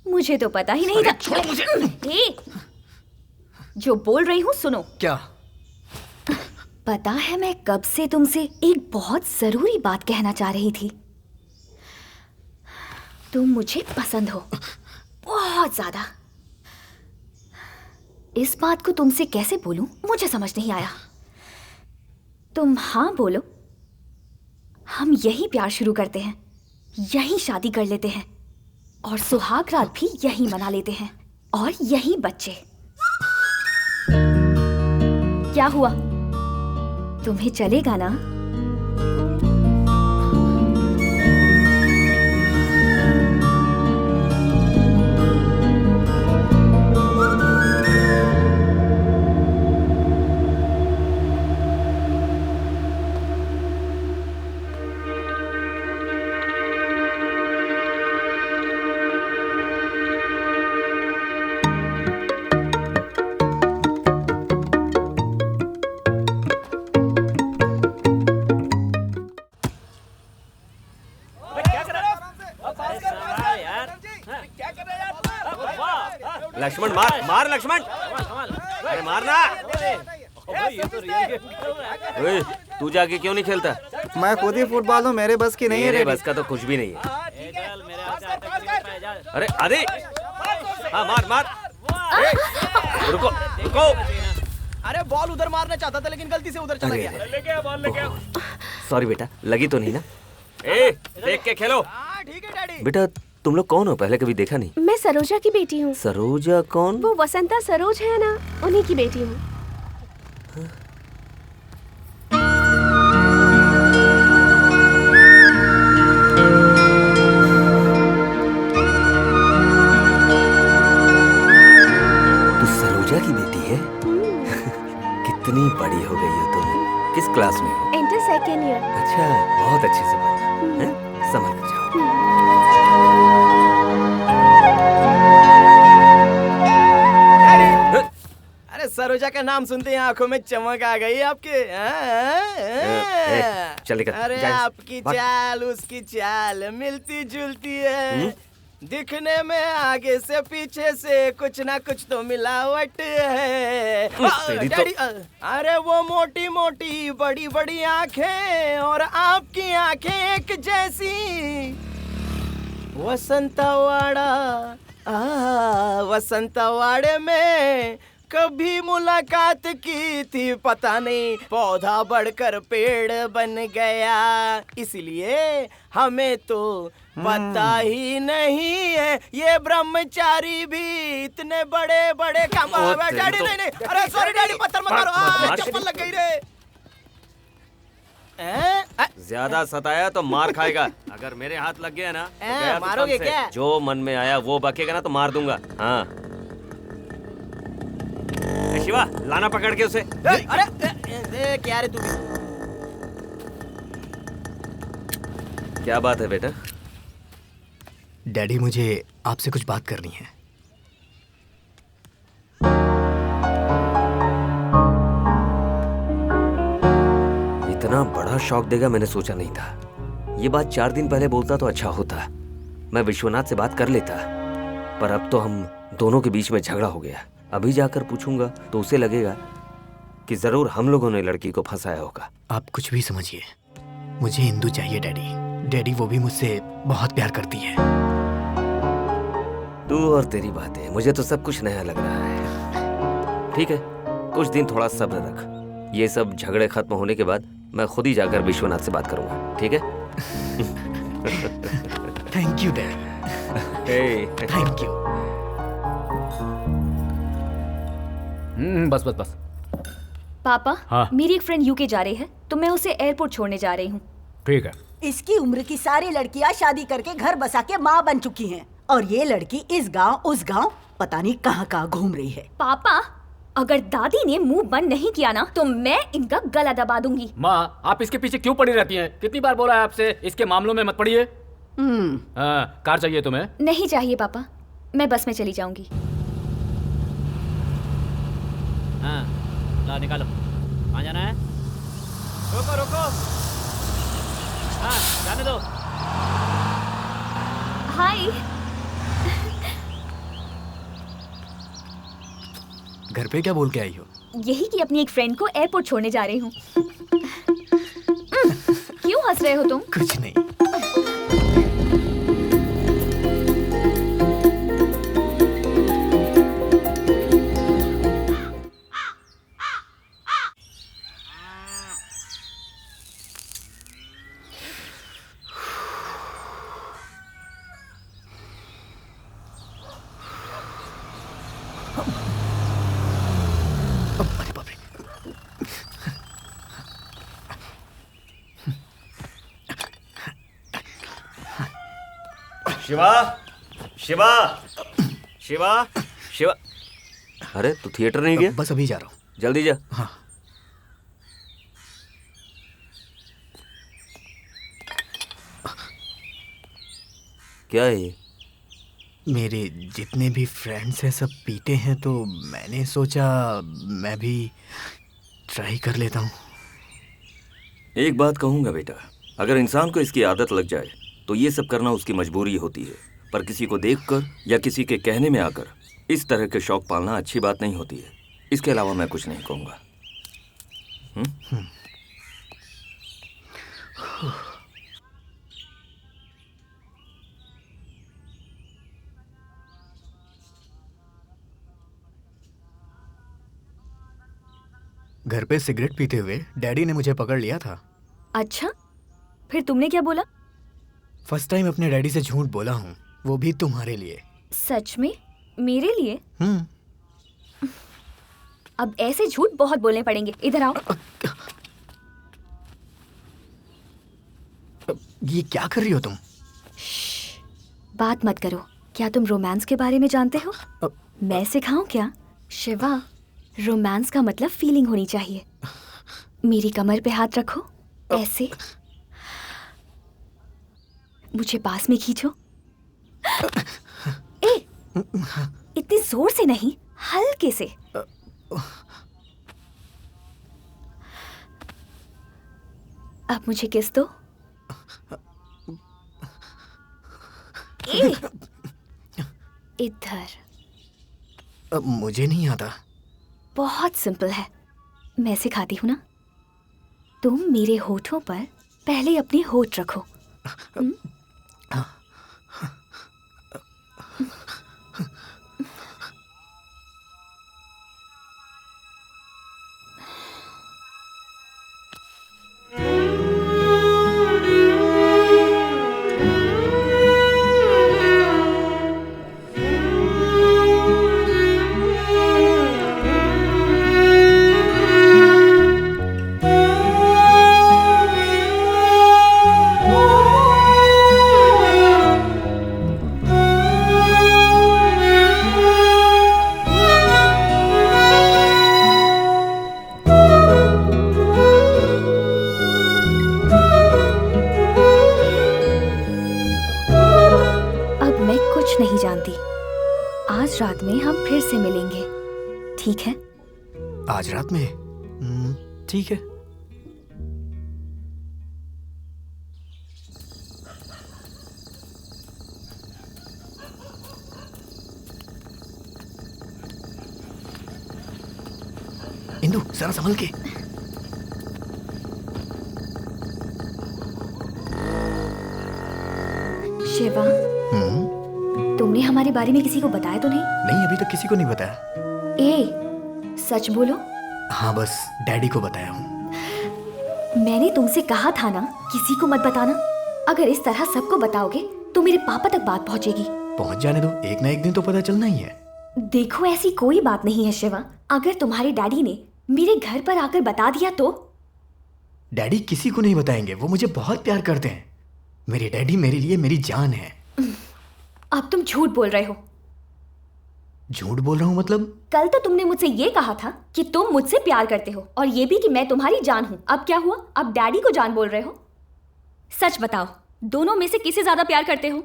मुझे तो पता ही नहीं था। छोड़ो मुझे। ए, जो बोल रही हूँ सुनो। क्या? पता है मैं कब से तुमसे एक बहुत जरूरी बात कहना चाह रही थी। तुम मुझे पसंद हो बहुत ज्यादा। इस बात को तुमसे कैसे बोलूं मुझे समझ नहीं आया। तुम हाँ बोलो, हम यही प्यार शुरू करते हैं, यही शादी कर लेते हैं और सुहाग रात भी यही मना लेते हैं और यही बच्चे। क्या हुआ? तुम्हें चलेगा ना? लक्ष्मण मार, मार लक्ष्मण। अरे मारना। ओए, तू जाके क्यों नहीं खेलता? मैं खुद ही फुटबॉल हूँ, मेरे बस की नहीं है। मेरे बस का तो कुछ भी नहीं है। अरे अरे, हाँ मार मार। रुको रुको। अरे बॉल उधर मारना चाहता था लेकिन गलती से उधर चला गया। सॉरी बेटा, लगी तो नहीं ना? देख के खेलो। ठीक है डैडी। बेटा तुम लोग कौन हो? पहले कभी देखा नहीं। मैं सरोजा की बेटी हूँ। सरोजा कौन? वो वसंता सरोज है ना, उन्हीं की बेटी हूँ। तू सरोजा की बेटी है? कितनी बड़ी हो गई हो तुम। किस क्लास में हो? Inter second year. अच्छा, बहुत अच्छे से पढ़ना हैं? संभल कर जाओ। अरे सरोजा का नाम सुनते ही आंखों में चमक आ गई आपके। चल निकल, अरे जा। आपकी भाग। चाल उसकी चाल मिलती जुलती है। दिखने में आगे से पीछे से कुछ ना कुछ तो मिलावट है। तेरी तो- डैडी, अरे वो मोटी मोटी बड़ी बड़ी आंखें और आपकी आंखें एक जैसी। वसंतवाड़ा, वसंतवाड़े में कभी मुलाकात की थी, पता नहीं पौधा बढ़कर पेड़ बन गया, इसलिए हमें तो पता ही नहीं है ये ब्रह्मचारी भी इतने बड़े बड़े काम। डैडी तो- नहीं नहीं, अरे सॉरी डैडी, पत्थर मत मारो, चप्पल लग गई रे। ज्यादा सताया तो मार खाएगा। अगर मेरे हाथ लग गया ना तो गया तू मारोगे कम से। क्या? जो मन में आया वो बकेगा ना तो मार दूंगा। हाँ ए, शिवा लाना पकड़ के उसे। अरे क्या रे तू? क्या बात है बेटा? डैडी, मुझे आपसे कुछ बात करनी है। इतना बड़ा शौक देगा मैंने सोचा नहीं था। ये बात 4 दिन पहले बोलता तो अच्छा होता। मैं विश्वनाथ से बात कर लेता, पर अब तो हम दोनों के बीच में झगड़ा हो गया। अभी जाकर पूछूंगा तो उसे लगेगा कि जरूर हम लोगों ने लड़की को फंसाया होगा। आप कुछ भी समझिए, मुझे इंदु चाहिए डैडी। डैडी, वो भी मुझसे बहुत प्यार करती है। तू और तेरी बातें, मुझे तो सब कुछ नया लग रहा है। ठीक है, कुछ दिन थोड़ा सब्र रख। ये सब झगड़े खत्म होने के बाद मैं खुद ही जाकर विश्वनाथ से बात करूंगा, ठीक है? Thank you dad. Thank you. बस बस बस। पापा, हाँ? मेरी एक फ्रेंड यूके जा रही है, तो मैं उसे एयरपोर्ट छोड़ने जा रही हूँ। ठीक है। इसकी उम्र की सारी लड़कियां शादी करके घर बसा के माँ बन चुकी हैं, और ये लड़की इस गांव उस गांव पता नहीं कहाँ कहाँ घूम रही है। पापा, अगर दादी ने मुंह बंद नहीं किया ना तो मैं इनका गला दबा दूंगी। माँ, आप इसके पीछे क्यों पड़ी रहती हैं? कितनी बार बोला है आपसे इसके मामलों में मत पड़िए। कार चाहिए तुम्हें? नहीं चाहिए पापा, मैं बस में चली जाऊंगी। हाँ, ला निकालो। कहाँ जाना है? रोको रोको। हाँ, जाने दो। हाय। घर पे क्या बोल के आई हो? यही कि अपनी एक फ्रेंड को एयरपोर्ट छोड़ने जा रही हूँ। क्यों हंस रहे हो तुम? कुछ नहीं। शिवा, शिवा, शिवा, शिवा। अरे तू थिएटर नहीं गया? बस अभी जा रहा हूँ। जल्दी जा। हाँ। क्या है ये? मेरे जितने भी फ्रेंड्स हैं सब पीते हैं, तो मैंने सोचा मैं भी ट्राई कर लेता हूँ। एक बात कहूँगा बेटा, अगर इंसान को इसकी आदत लग जाए तो ये सब करना उसकी मजबूरी होती है, पर किसी को देखकर या किसी के कहने में आकर इस तरह के शौक पालना अच्छी बात नहीं होती है। इसके अलावा मैं कुछ नहीं कहूँगा। घर पे सिगरेट पीते हुए डैडी ने मुझे पकड़ लिया था। अच्छा, फिर तुमने क्या बोला? फर्स्ट टाइम अपने डैडी से झूठ बोला हूँ, वो भी तुम्हारे लिए। सच में? मेरे लिए? अब ऐसे झूठ बहुत बोलने पड़ेंगे। इधर आओ। ये क्या कर रही हो तुम? बात मत करो। क्या तुम रोमांस के बारे में जानते हो? मैं सिखाऊं क्या? शिवा, रोमांस का मतलब फीलिंग होनी चाहिए। मेरी कमर पे हाथ रखो, ऐसे। मुझे पास में खींचो। ए, इतनी जोर से नहीं, हल्के से। अब मुझे किस दो। ए, इधर। अब मुझे नहीं आता। बहुत सिंपल है, मैं सिखाती हूँ ना। तुम मेरे होठों पर पहले अपने होठ रखो। नहीं जानती। आज रात में हम फिर से मिलेंगे, ठीक है? आज रात में? ठीक है। इंदु, जरा संभल के। शिवा, तुमने हमारे बारे में किसी को बताया तो नहीं? नहीं, अभी तक किसी को नहीं बताया। ए, सच बोलो। हाँ, बस डैडी को बताया हूँ। मैंने तुमसे कहा था ना, किसी को मत बताना। अगर इस तरह सबको बताओगे तो मेरे पापा तक बात पहुँचेगी। पहुँच जाने दो, एक ना एक दिन तो पता चलना ही है। देखो, ऐसी कोई बात नहीं है शिवा। अगर तुम्हारे डैडी ने मेरे घर पर आकर बता दिया तो? डैडी किसी को नहीं बताएंगे, वो मुझे बहुत प्यार करते हैं। मेरे डैडी मेरे लिए मेरी जान है। अब तुम झूठ बोल रहे हो। झूठ बोल रहा हूँ मतलब? कल तो तुमने मुझसे ये कहा था कि तुम मुझसे प्यार करते हो, और ये भी कि मैं तुम्हारी जान हूँ। अब क्या हुआ? अब डैडी को जान बोल रहे हो? सच बताओ, दोनों में से किसे ज्यादा प्यार करते हो?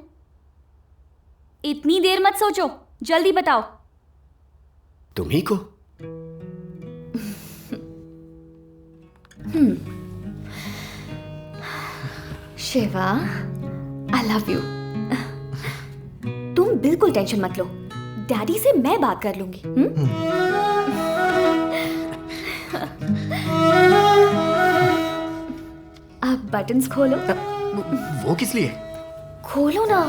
इतनी देर मत सोचो, जल्दी बताओ। तुम्ही को। Shiva, I love you. तुम बिल्कुल टेंशन मत लो, डैडी से मैं बात कर लूंगी। अब बटन्स खोलो। वो किस लिए? खोलो ना।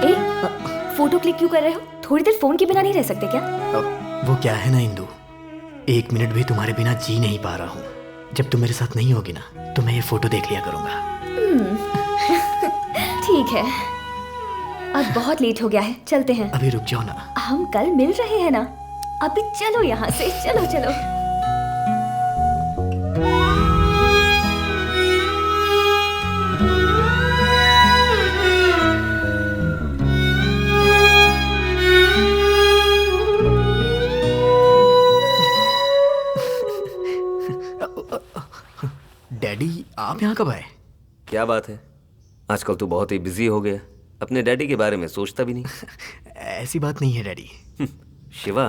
ए, फोटो क्लिक क्यों कर रहे हो? थोड़ी देर फोन के बिना नहीं रह सकते क्या? वो क्या है ना इंदु, एक मिनट भी तुम्हारे बिना जी नहीं पा रहा हूँ। जब तुम मेरे साथ नहीं होगी ना, तो मैं ये फोटो देख लिया करूंगा। ठीक है, अब बहुत लेट हो गया है, चलते हैं। अभी रुक जाओ ना। हम कल मिल रहे हैं ना। अभी चलो यहाँ से, चलो चलो। डैडी, आप यहाँ कब आए? क्या बात है, आजकल तू बहुत ही बिजी हो गया, अपने डैडी के बारे में सोचता भी नहीं। ऐसी बात नहीं है डैडी। शिवा,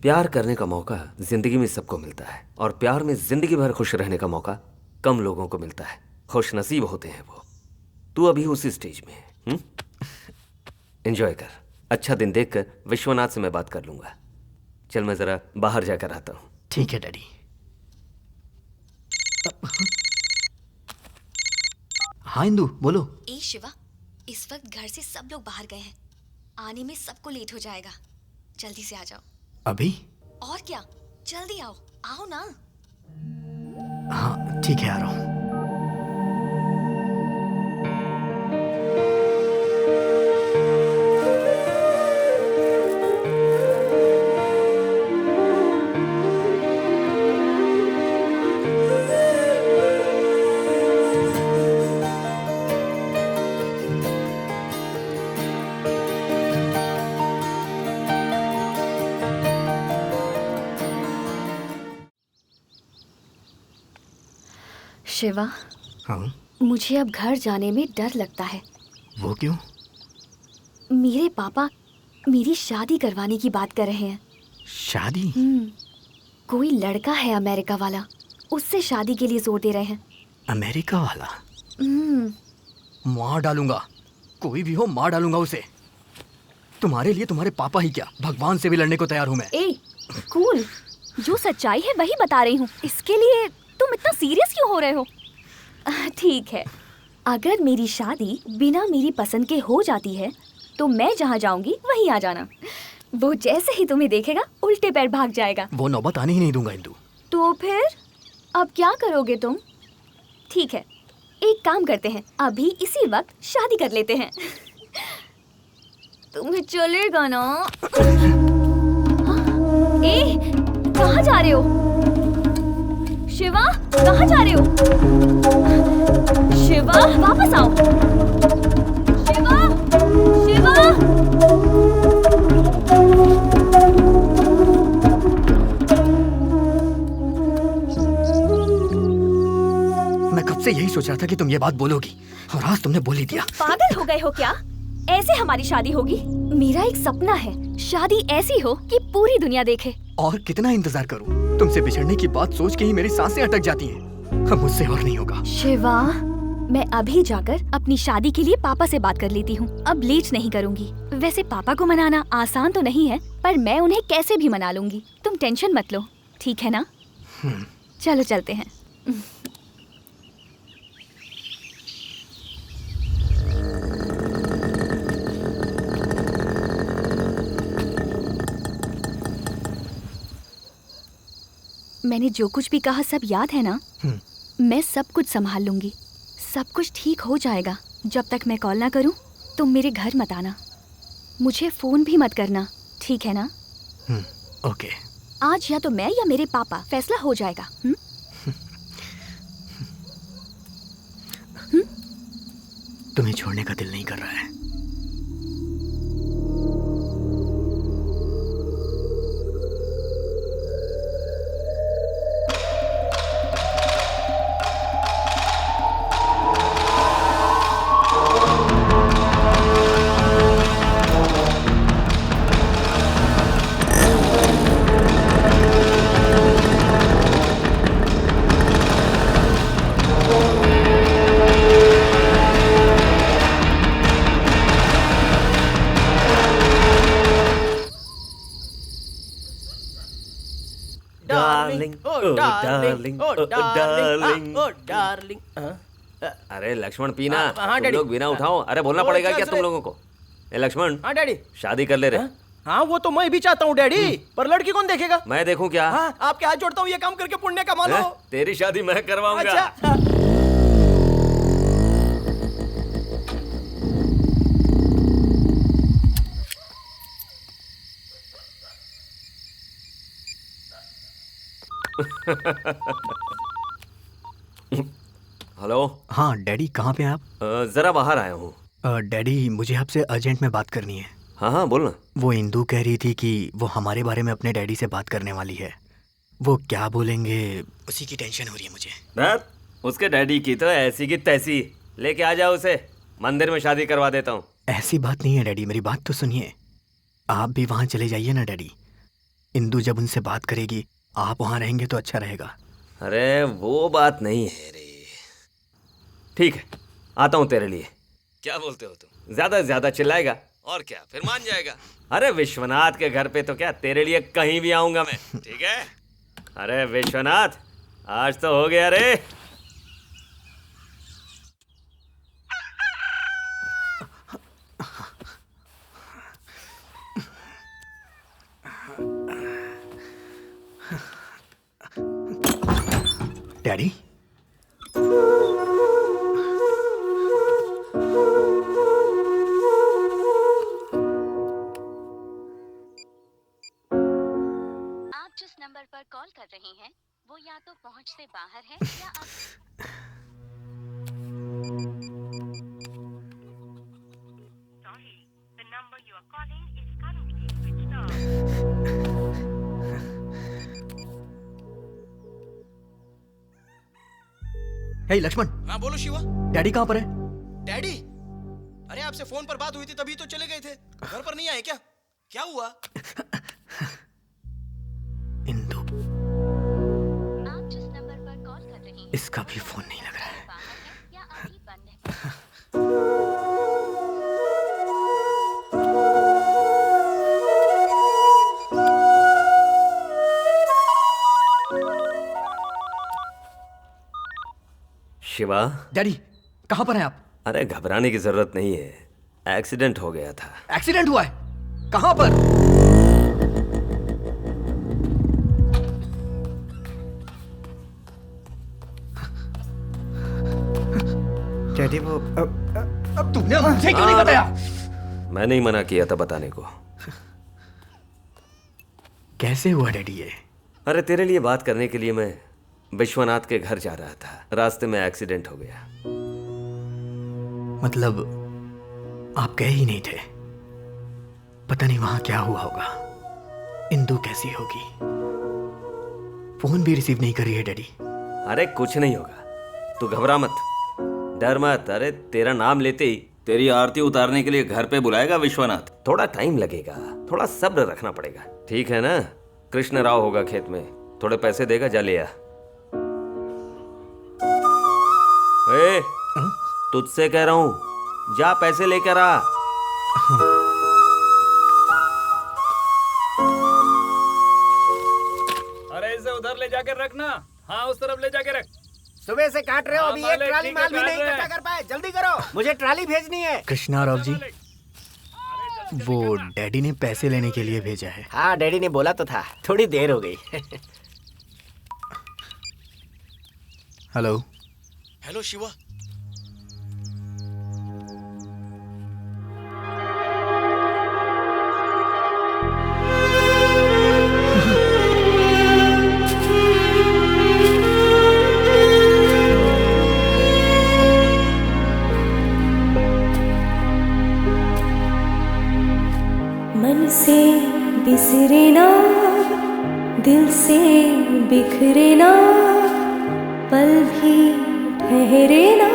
प्यार करने का मौका जिंदगी में सबको मिलता है, और प्यार में जिंदगी भर खुश रहने का मौका कम लोगों को मिलता है। खुश नसीब होते हैं वो। तू अभी उसी स्टेज में है। एंजॉय कर। अच्छा दिन देखकर विश्वनाथ से मैं बात कर लूंगा। चल, मैं जरा बाहर जाकर आता हूँ। ठीक है डैडी। हाँ इंदु, बोलो। ए शिवा, इस वक्त घर से सब लोग बाहर गए हैं, आने में सबको लेट हो जाएगा। जल्दी से आ जाओ। अभी? और क्या, जल्दी आओ, आओ ना। हाँ ठीक है, आ रहा हूँ। शिवा, हाँ? मुझे अब घर जाने में डर लगता है। वो क्यों? मेरे पापा मेरी शादी करवाने की बात कर रहे हैं। शादी? कोई लड़का है अमेरिका वाला, उससे शादी के लिए जोर दे रहे हैं। अमेरिका वाला? मार डालूंगा, कोई भी हो मार डालूंगा उसे। तुम्हारे लिए तुम्हारे पापा ही क्या, भगवान से भी लड़ने को तैयार हूँ मैं। ए, कूल, जो सच्चाई है वही बता रही हूँ। इसके लिए तुम इतना सीरियस क्यों हो रहे हो? ठीक है, अगर मेरी शादी बिना मेरी पसंद के हो जाती है तो मैं जहाँ जाऊंगी वहीं आ जाना। वो जैसे ही तुम्हें देखेगा उल्टे पैर भाग जाएगा। वो नौबत आने ही नहीं दूंगा इंदु। तो फिर अब क्या करोगे तुम? ठीक है, एक काम करते हैं, अभी इसी वक्त शादी कर लेते हैं। तुम्हें चलेगा ना? ए, कहाँ जा रहे हो? शिवा, कहाँ जा रहे हो? शिवा, वापस आओ। शिवा, शिवा। मैं कब से यही सोच रहा था कि तुम ये बात बोलोगी, और आज तुमने बोल ही दिया। पागल हो गए हो क्या? ऐसे हमारी शादी होगी? मेरा एक सपना है, शादी ऐसी हो कि पूरी दुनिया देखे। और कितना इंतजार करूं? तुमसे बिछड़ने की बात सोच के ही मेरी सांसें अटक जाती हैं। अब मुझसे और नहीं होगा। शिवा, मैं अभी जाकर अपनी शादी के लिए पापा से बात कर लेती हूँ। अब लेट नहीं करूँगी। वैसे पापा को मनाना आसान तो नहीं है, पर मैं उन्हें कैसे भी मना लूंगी। तुम टेंशन मत लो, ठीक है ना? चलो चलते हैं। मैंने जो कुछ भी कहा सब याद है ना? मैं सब कुछ संभाल लूंगी, सब कुछ ठीक हो जाएगा। जब तक मैं कॉल ना करूं, तुम मेरे घर मत आना। मुझे फोन भी मत करना, ठीक है ना? ओके। आज या तो मैं या मेरे पापा, फैसला हो जाएगा। तुम्हें छोड़ने का दिल नहीं कर रहा है। अरे लक्ष्मण पीना। हाँ, तुम डैडी। लोग बिना उठाओ। अरे बोलना पड़ेगा क्या तुम लोगों को? ए लक्ष्मण। हाँ डैडी। शादी कर ले रहे। हाँ वो तो मैं भी चाहता हूँ डैडी, पर लड़की कौन देखेगा? मैं देखूं क्या? हाँ, आपके हाथ जोड़ता हूँ, ये काम करके पुण्य कमा लो। तेरी शादी मैं करवाऊंगा। अच्छा। हेलो। हाँ डैडी, कहाँ पे आप? जरा बाहर आया हूँ। डैडी, मुझे आपसे अर्जेंट में बात करनी है। हाँ हाँ बोलना। वो इंदू कह रही थी कि वो हमारे बारे में अपने डैडी से बात करने वाली है। वो क्या बोलेंगे उसी की टेंशन हो रही है मुझे। उसके डैडी की तो ऐसी की तैसी। लेके आ जाओ उसे, मंदिर में शादी करवा देता हूँ। ऐसी बात नहीं है डैडी, मेरी बात तो सुनिए। आप भी वहाँ चले जाइए ना डैडी। इंदू जब उनसे बात करेगी, आप वहाँ रहेंगे तो अच्छा रहेगा। अरे वो बात नहीं है रे। ठीक है, आता हूँ तेरे लिए। क्या बोलते हो तुम? ज्यादा से ज्यादा चिल्लाएगा और क्या, फिर मान जाएगा। अरे विश्वनाथ के घर पे तो क्या, तेरे लिए कहीं भी आऊंगा मैं। ठीक है? अरे विश्वनाथ, आज तो हो गया रे। डैडी? आप जिस नंबर पर कॉल कर रहे हैं वो या तो पहुंच से बाहर है या हे लक्ष्मण। हाँ बोलो शिवा। डैडी कहाँ पर है? डैडी? अरे आपसे फोन पर बात हुई थी तभी तो चले गए थे। घर पर नहीं आए क्या? क्या हुआ? इंदु, आप जिस नंबर पर कॉल कर रहे हैं इसका भी फोन नहीं लग रहा है। या अभी बंद है। शिवा। डैडी कहाँ पर हैं आप? अरे घबराने की जरूरत नहीं है, एक्सीडेंट हो गया था। एक्सीडेंट हुआ है? कहाँ पर? डैडी वो अब तुमने मुझे क्यों नहीं बताया? मैंने ही मना किया था बताने को। कैसे हुआ डैडी ये? अरे तेरे लिए बात करने के लिए मैं विश्वनाथ के घर जा रहा था, रास्ते में एक्सीडेंट हो गया। मतलब आप गए ही नहीं थे? पता नहीं वहां क्या हुआ होगा। इंदु कैसी होगी? फोन भी रिसीव नहीं कर रही है डैडी। अरे कुछ नहीं होगा, तू घबरा मत, डर मत। अरे तेरा नाम लेते ही तेरी आरती उतारने के लिए घर पे बुलाएगा विश्वनाथ। थोड़ा टाइम लगेगा, थोड़ा सब्र रखना पड़ेगा, ठीक है ना? कृष्ण राव होगा खेत में, थोड़े पैसे देगा, जा ले आ। तुझसे कह रहा हूं, जा पैसे लेकर आ। अरे इसे उधर ले जाकर रखना। हाँ उस तरफ ले जाकर रख। सुबह से काट रहे हो, हाँ, अभी एक ट्राली माल भी नहीं इकट्ठा कर पाए। जल्दी करो, मुझे ट्राली भेजनी है। कृष्णा राव जी, वो डैडी ने पैसे लेने के लिए भेजा है। हाँ डैडी ने बोला तो था, थोड़ी देर हो गई। हेलो। हेलो शिवा। मन से बिसरे ना, दिल से बिखरे ना, पल भी ठहरे ना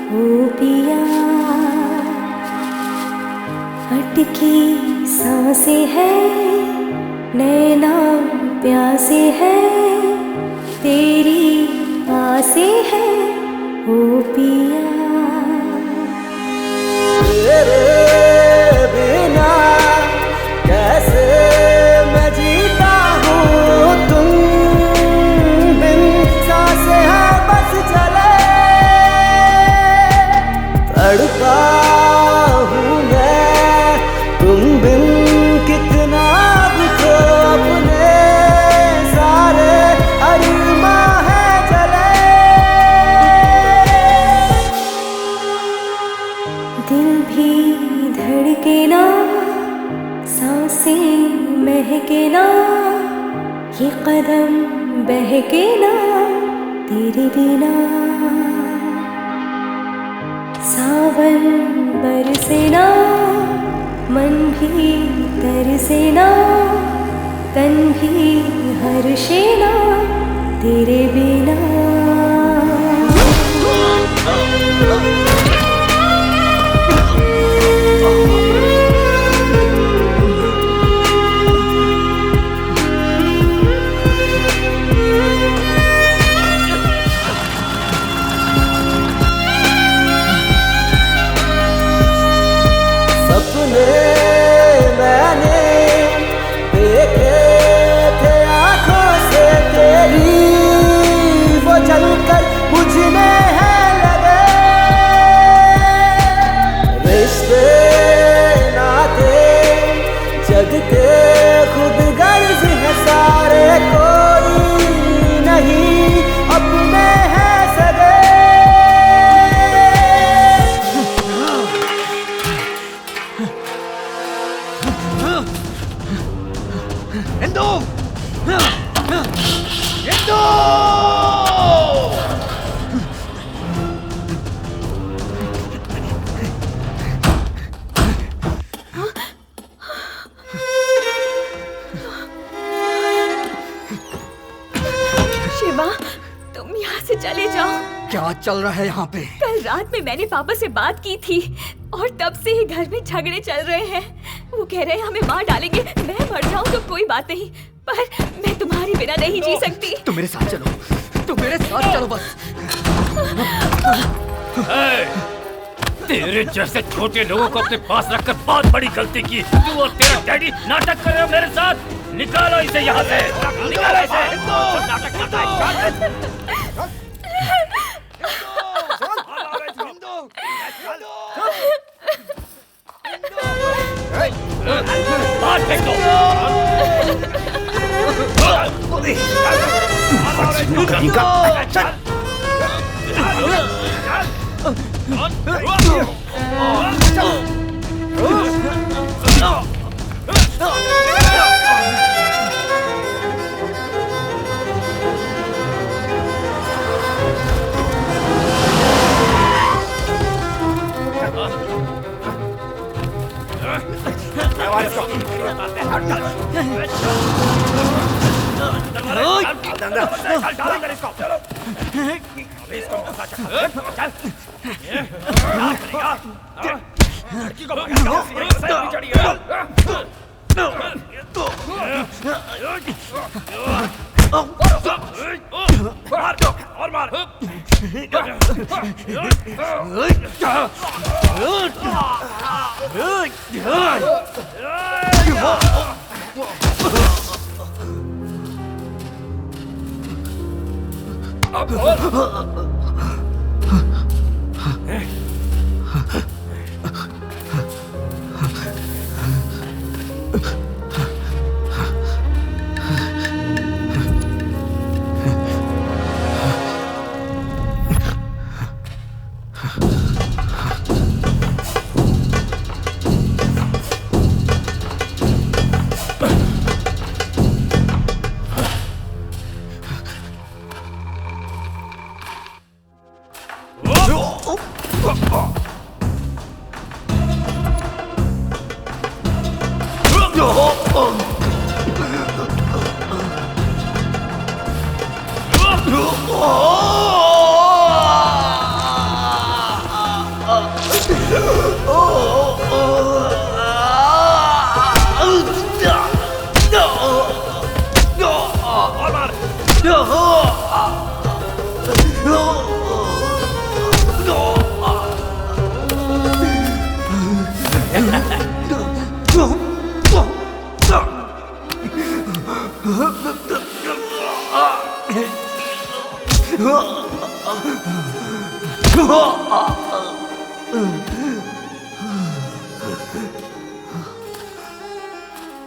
हो पिया। अटकी सांसें हैं, नैना प्यासे हैं, तेरी आसें हैं हो पिया। तेरे बिना कैसे मैं जीता हूँ, तुम बिन सांसें हैं बस चले। तड़पा हूँ मैं तुम बिन कितना भी, तो अपने सारे अरमां हैं जले। दिल भी धड़के ना, सांसें महके ना, ये कदम बहके ना तेरे बिना। सावन बरसे ना, मन भी तरसे ना, तन भी हर्षे ना तेरे बिना। सपने मैंने देखे थे आँखों से तेरी, वो जलकर बुझने हैं लगे। हिंदू हिंदू शिवा, तुम यहाँ से चले जाओ। क्या चल रहा है यहाँ पे? कल रात में मैंने पापा से बात की थी और तब से ही घर में झगड़े चल रहे हैं। वो कह रहे हैं हमें मार डालेंगे। मैं मर जाऊँ तो कोई बात नहीं, पर मैं तुम्हारे बिना नहीं जी सकती। तुम मेरे साथ चलो, तुम मेरे साथ चलो बस। तेरे जैसे छोटे लोगों को अपने पास रखकर बहुत बड़ी गलती की। तू और तेरा डैडी नाटक कर रहे हो मेरे साथ। निकालो इसे यहाँ से, निकालो इसे। नाटक करता है। बाहर फेंक दो।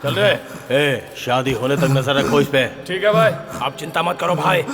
चल रहे। शादी होने तक नजर रखो इस पे। ठीक है भाई। आप चिंता मत करो भाई।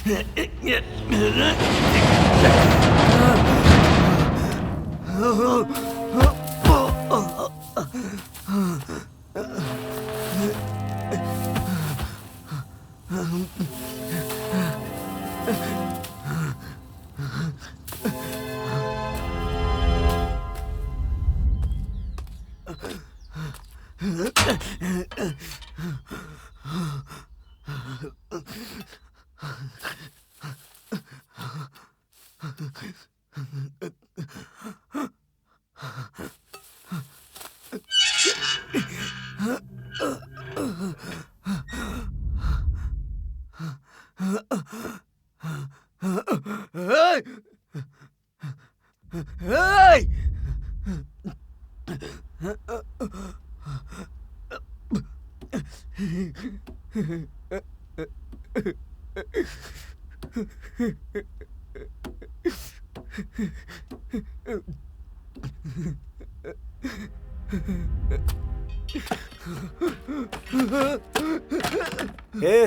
ए,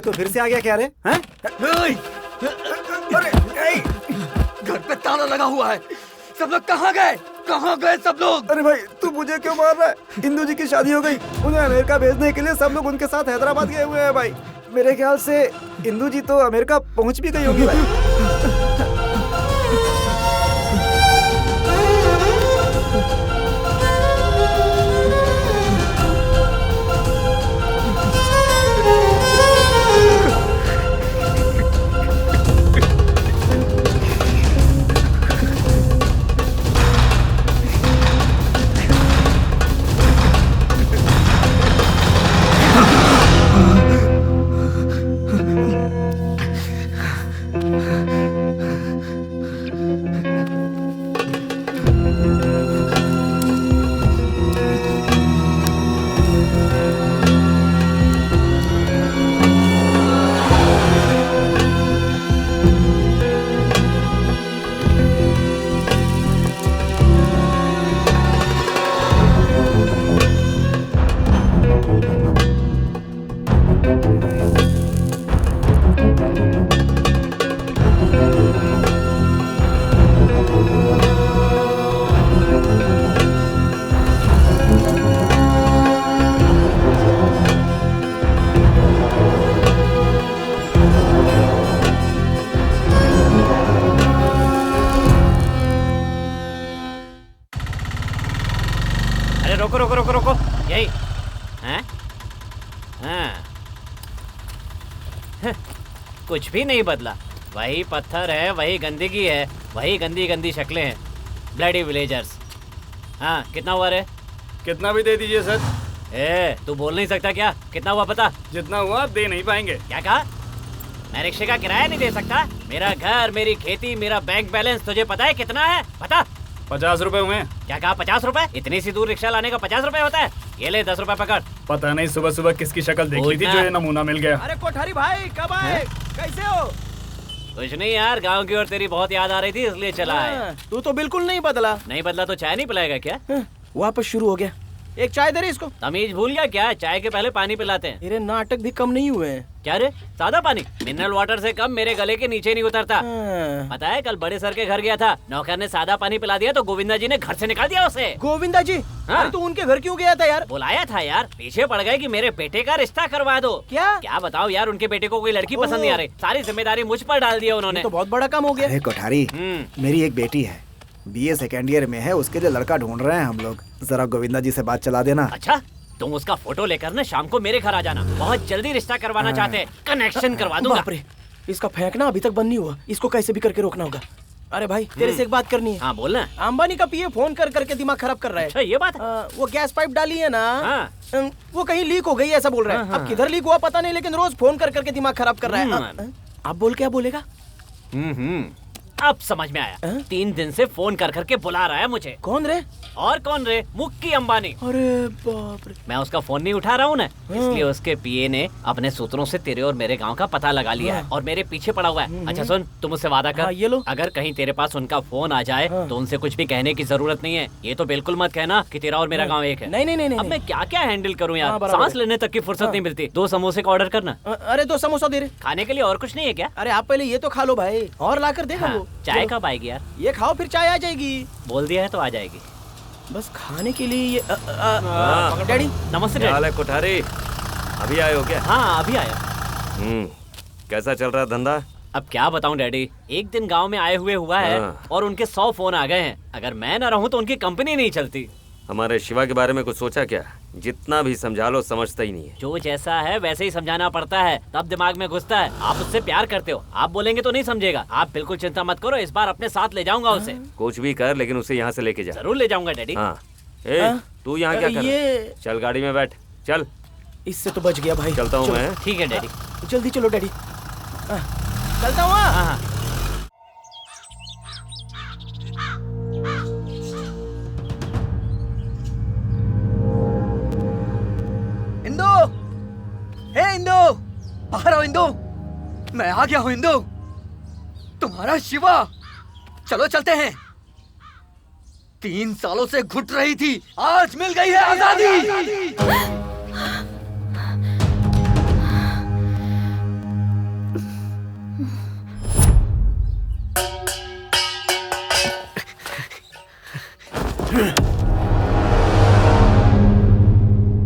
तो फिर से आ गया क्या रे? हैं? घर पे ताला लगा हुआ है। सब लोग कहाँ गए? कहाँ गए सब लोग? अरे भाई तू मुझे क्यों मार रहा है? इंदू जी की शादी हो गई, उन्हें अमेरिका भेजने के लिए सब लोग उनके साथ हैदराबाद गए हुए हैं भाई। मेरे ख्याल से इंदू जी तो अमेरिका पहुंच भी गई होगी भाई। रोको यही हैं? हाँ। कुछ भी नहीं बदला, वही पत्थर है, वही गंदगी है, वही गंदी गंदी शक्लें हैं। Bloody villagers. हाँ, कितना हुआ रे? कितना भी दे दीजिए सर। तू बोल नहीं सकता क्या? कितना हुआ पता? जितना हुआ दे नहीं पाएंगे। क्या कहा? मैं रिक्शे का किराया नहीं दे सकता? मेरा घर, मेरी खेती, मेरा बैंक बैलेंस तुझे पता है कितना है? पता? 50 रुपए हुए। क्या कहा? 50 रुपए? इतनी सी दूर रिक्शा लाने का 50 रुपए होता है? ये ले 10 रुपए पकड़। पता नहीं सुबह सुबह किसकी शक्ल देख ली थी जो ये नमूना मिल गया। अरे कोठारी भाई कब आए? कैसे हो? कुछ नहीं यार, गांव की ओर तेरी बहुत याद आ रही थी इसलिए चला है। तू तो बिल्कुल नहीं बदला। नहीं बदला तो चाय नहीं पिलाएगा क्या? वापस शुरू हो गया। एक चाय दे रही इसको। तमीज भूल गया क्या? चाय के पहले पानी पिलाते हैं। तेरे नाटक भी कम नहीं हुए हैं। क्या रे? सादा पानी? मिनरल वाटर से कम मेरे गले के नीचे नहीं उतरता। पता है कल बड़े सर के घर गया था, नौकर ने सादा पानी पिला दिया तो गोविंदा जी ने घर से निकाल दिया उसे। गोविंदा जी? हाँ? अरे तू उनके घर क्यों गया था यार? बुलाया था यार, पीछे पड़ गए कि मेरे बेटे का रिश्ता करवा दो। क्या बताओ यार, उनके बेटे को कोई लड़की पसंद नहीं आ रही, सारी जिम्मेदारी मुझ पर डाल दिया उन्होंने। तो बहुत बड़ा काम हो गया। अरे कोठारी, मेरी एक बेटी है, BA सेकेंड ईयर में है, उसके लिए लड़का ढूंढ रहे हैं हम लोग। जरा गोविंदा जी से बात चला देना। अच्छा, तुम उसका फोटो लेकर ना शाम को मेरे घर आ जाना, बहुत जल्दी रिश्ता करवाना चाहते हैं, कनेक्शन करवा दूंगा। बाप रे, इसका फेंकना अभी तक बंद नहीं हुआ, इसको कैसे भी करके रोकना होगा। अरे भाई तेरे से एक बात करनी है। हाँ बोलना। अंबानी का पीए फोन कर करके दिमाग खराब कर रहा है। अच्छा ये बात? वो गैस पाइप डाली है ना, वो कहीं लीक हो गई ऐसा बोल रहा है। हाँ, अब किधर लीक हुआ पता नहीं, लेकिन रोज फोन कर करके दिमाग खराब कर रहा है। अब बोल क्या बोलेगा? अब समझ में आया। 3 दिन से फोन कर करके बुला रहा है मुझे। कौन रे? और कौन रे? मुक्की अंबानी। अरे बाप रे। मैं उसका फोन नहीं उठा रहा हूँ ना, इसलिए उसके पीए ने अपने सूत्रों से तेरे और मेरे गांव का पता लगा लिया है और मेरे पीछे पड़ा हुआ है। अच्छा सुन, तुम मुझसे वादा कर, ये लो। अगर कहीं तेरे पास उनका फोन आ जाए तो उनसे कुछ भी कहने की जरूरत नहीं है। ये तो बिल्कुल मत कहना कि तेरा और मेरा गाँव एक है। नहीं। अब मैं क्या क्या हैंडल करूँ यार, सांस लेने तक की फुर्सत नहीं मिलती। 2 समोसे का ऑर्डर करना। अरे 2 समोसा दे रहे। खाने के लिए और कुछ नहीं है क्या? अरे आप पहले ये तो खा लो भाई, और लाकर दे हमको। चाय कब आएगी यार? ये खाओ फिर चाय आ जाएगी। बोल दिया है तो आ जाएगी। बस खाने के लिए ये डैडी। नमस्ते क्या हाल है डैडी। कोठारी? अभी आए हो क्या? हाँ अभी आया। कैसा चल रहा है धंधा? अब क्या बताऊं डैडी, एक दिन गांव में आए हुए हुआ है और उनके 100 फोन आ गए हैं। अगर मैं न रहूं तो उनकी कंपनी नहीं चलती। हमारे शिवा के बारे में कुछ सोचा क्या? जितना भी समझा लो समझता ही नहीं है। जो जैसा है वैसे ही समझाना पड़ता है, तब दिमाग में घुसता है। आप उससे प्यार करते हो, आप बोलेंगे तो नहीं समझेगा। आप बिल्कुल चिंता मत करो, इस बार अपने साथ ले जाऊंगा उसे। कुछ भी कर लेकिन उसे यहाँ से लेके जा। जरूर ले जाऊंगा डैडी। हाँ। ए, तू यहाँ क्या कर रहा है? चल गाड़ी में बैठ, चल। इससे तो बच गया भाई। चलता हूँ मैं। ठीक है डैडी। जल्दी चलो डैडी। चलता हूँ। इंदो, हे इंदो, बाहर आओ इंदो। मैं आ गया हूँ इंदो, तुम्हारा शिवा। चलो चलते हैं। 3 सालों से घुट रही थी, आज मिल गई है आजादी।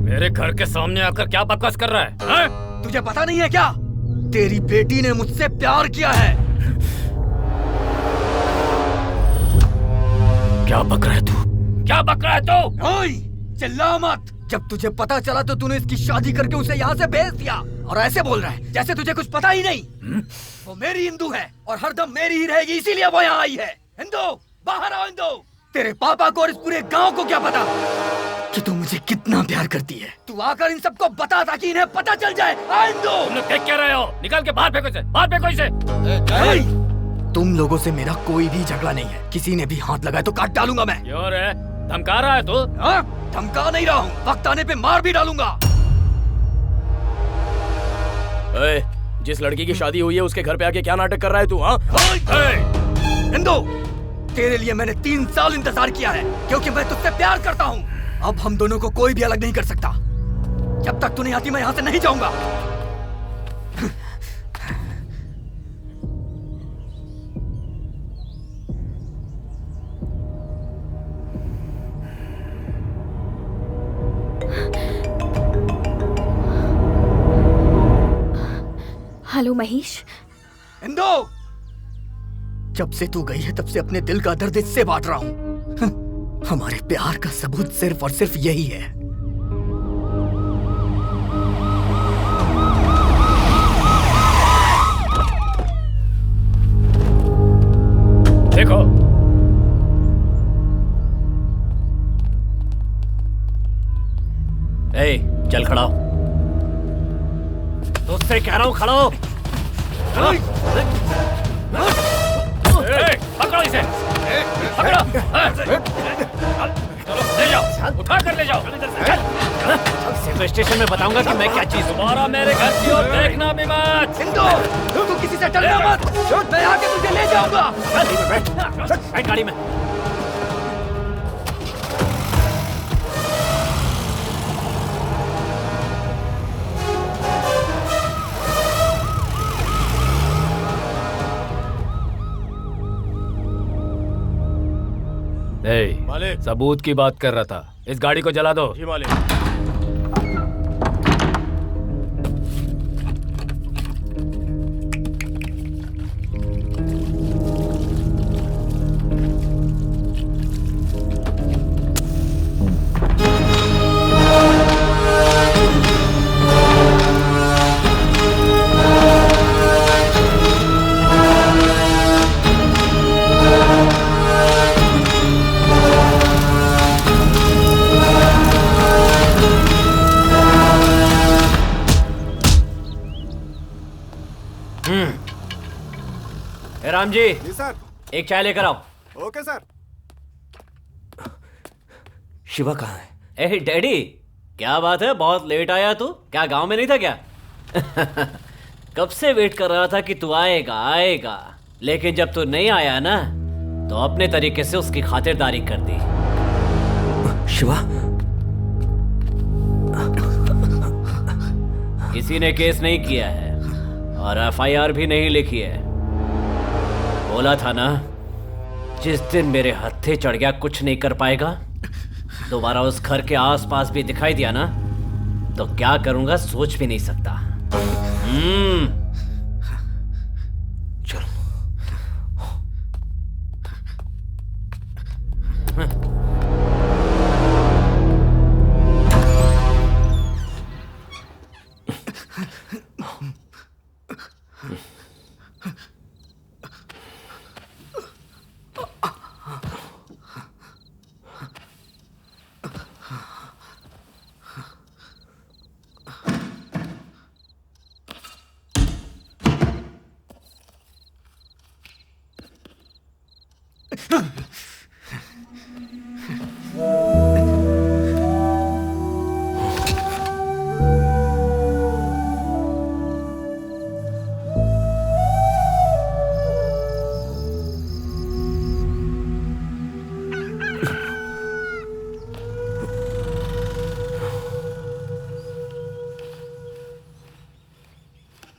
मेरे घर के सामने आकर क्या बकवास कर रहा है? तुझे पता नहीं है क्या? तेरी बेटी ने मुझसे प्यार किया है। क्या बक रहा है तू? क्या बक रहा है तू? ओए, चिल्ला मत। जब तुझे पता चला तो तूने इसकी शादी करके उसे यहाँ से भेज दिया और ऐसे बोल रहा है जैसे तुझे कुछ पता ही नहीं। वो मेरी इंदु है और हरदम मेरी ही रहेगी, इसीलिए वो यहाँ आई है। इंदु, बाहर आओ इंदु। तेरे पापा को और इस पूरे गांव को क्या पता कि तू मुझे कितना प्यार करती है? तू आकर इन सबको बता ताकि इन्हें पता चल जाए। आ इंदु। तुम लोग देख क्या रहे हो? निकाल के बाहर फेंको इसे, बाहर फेंको इसे। तुम लोगों से मेरा कोई भी झगड़ा नहीं है। किसी ने भी हाथ लगाया तो काट डालूंगा मैं। क्यों रे? धमका रहा है तू? धमका नहीं रहा हूँ, वक्त आने पे मार भी डालूंगा। जिस लड़की की शादी हुई है उसके घर पे आके क्या नाटक कर रहा है तू? इंदु, तेरे लिए मैंने 3 साल इंतजार किया है क्योंकि मैं तुझसे प्यार करता हूँ। अब हम दोनों को कोई भी अलग नहीं कर सकता। जब तक तू नहीं आती मैं यहाँ से नहीं जाऊंगा। हेलो महेश। इंदु, जब से तू गई है तब से अपने दिल का दर्द इससे बांट रहा हूं। हमारे प्यार का सबूत सिर्फ और सिर्फ यही है। देखो, चल खड़ा हो। तुझसे कह रहा हूँ खड़ा हो। पकड़ो इसे, पकड़ो। चलो ले जाओ, उठा कर ले जाओ। तो स्टेशन में बताऊंगा कि मैं क्या चीज हूँ। तुम्हारा मेरे घर की ओर देखना भी मत। सिंधु, तू किसी से डरना मत। मैं आके तुझे ले जाऊंगा। बैठ गाड़ी में। मालिक, सबूत की बात कर रहा था। इस गाड़ी को जला दो। जी मालिक। राम जी, सर। एक चाय लेकर आओ। Okay sir. शिवा कहाँ है? ए डैडी, क्या बात है, बहुत लेट आया तू? क्या गांव में नहीं था क्या? कब से वेट कर रहा था कि तू आएगा आएगा, लेकिन जब तू नहीं आया ना तो अपने तरीके से उसकी खातिरदारी कर दी। शिवा, किसी ने केस नहीं किया है और एफआईआर भी नहीं लिखी है। बोला था ना, जिस दिन मेरे हत्थे चढ़ गया कुछ नहीं कर पाएगा। दोबारा उस घर के आसपास भी दिखाई दिया ना तो क्या करूंगा सोच भी नहीं सकता। चलो।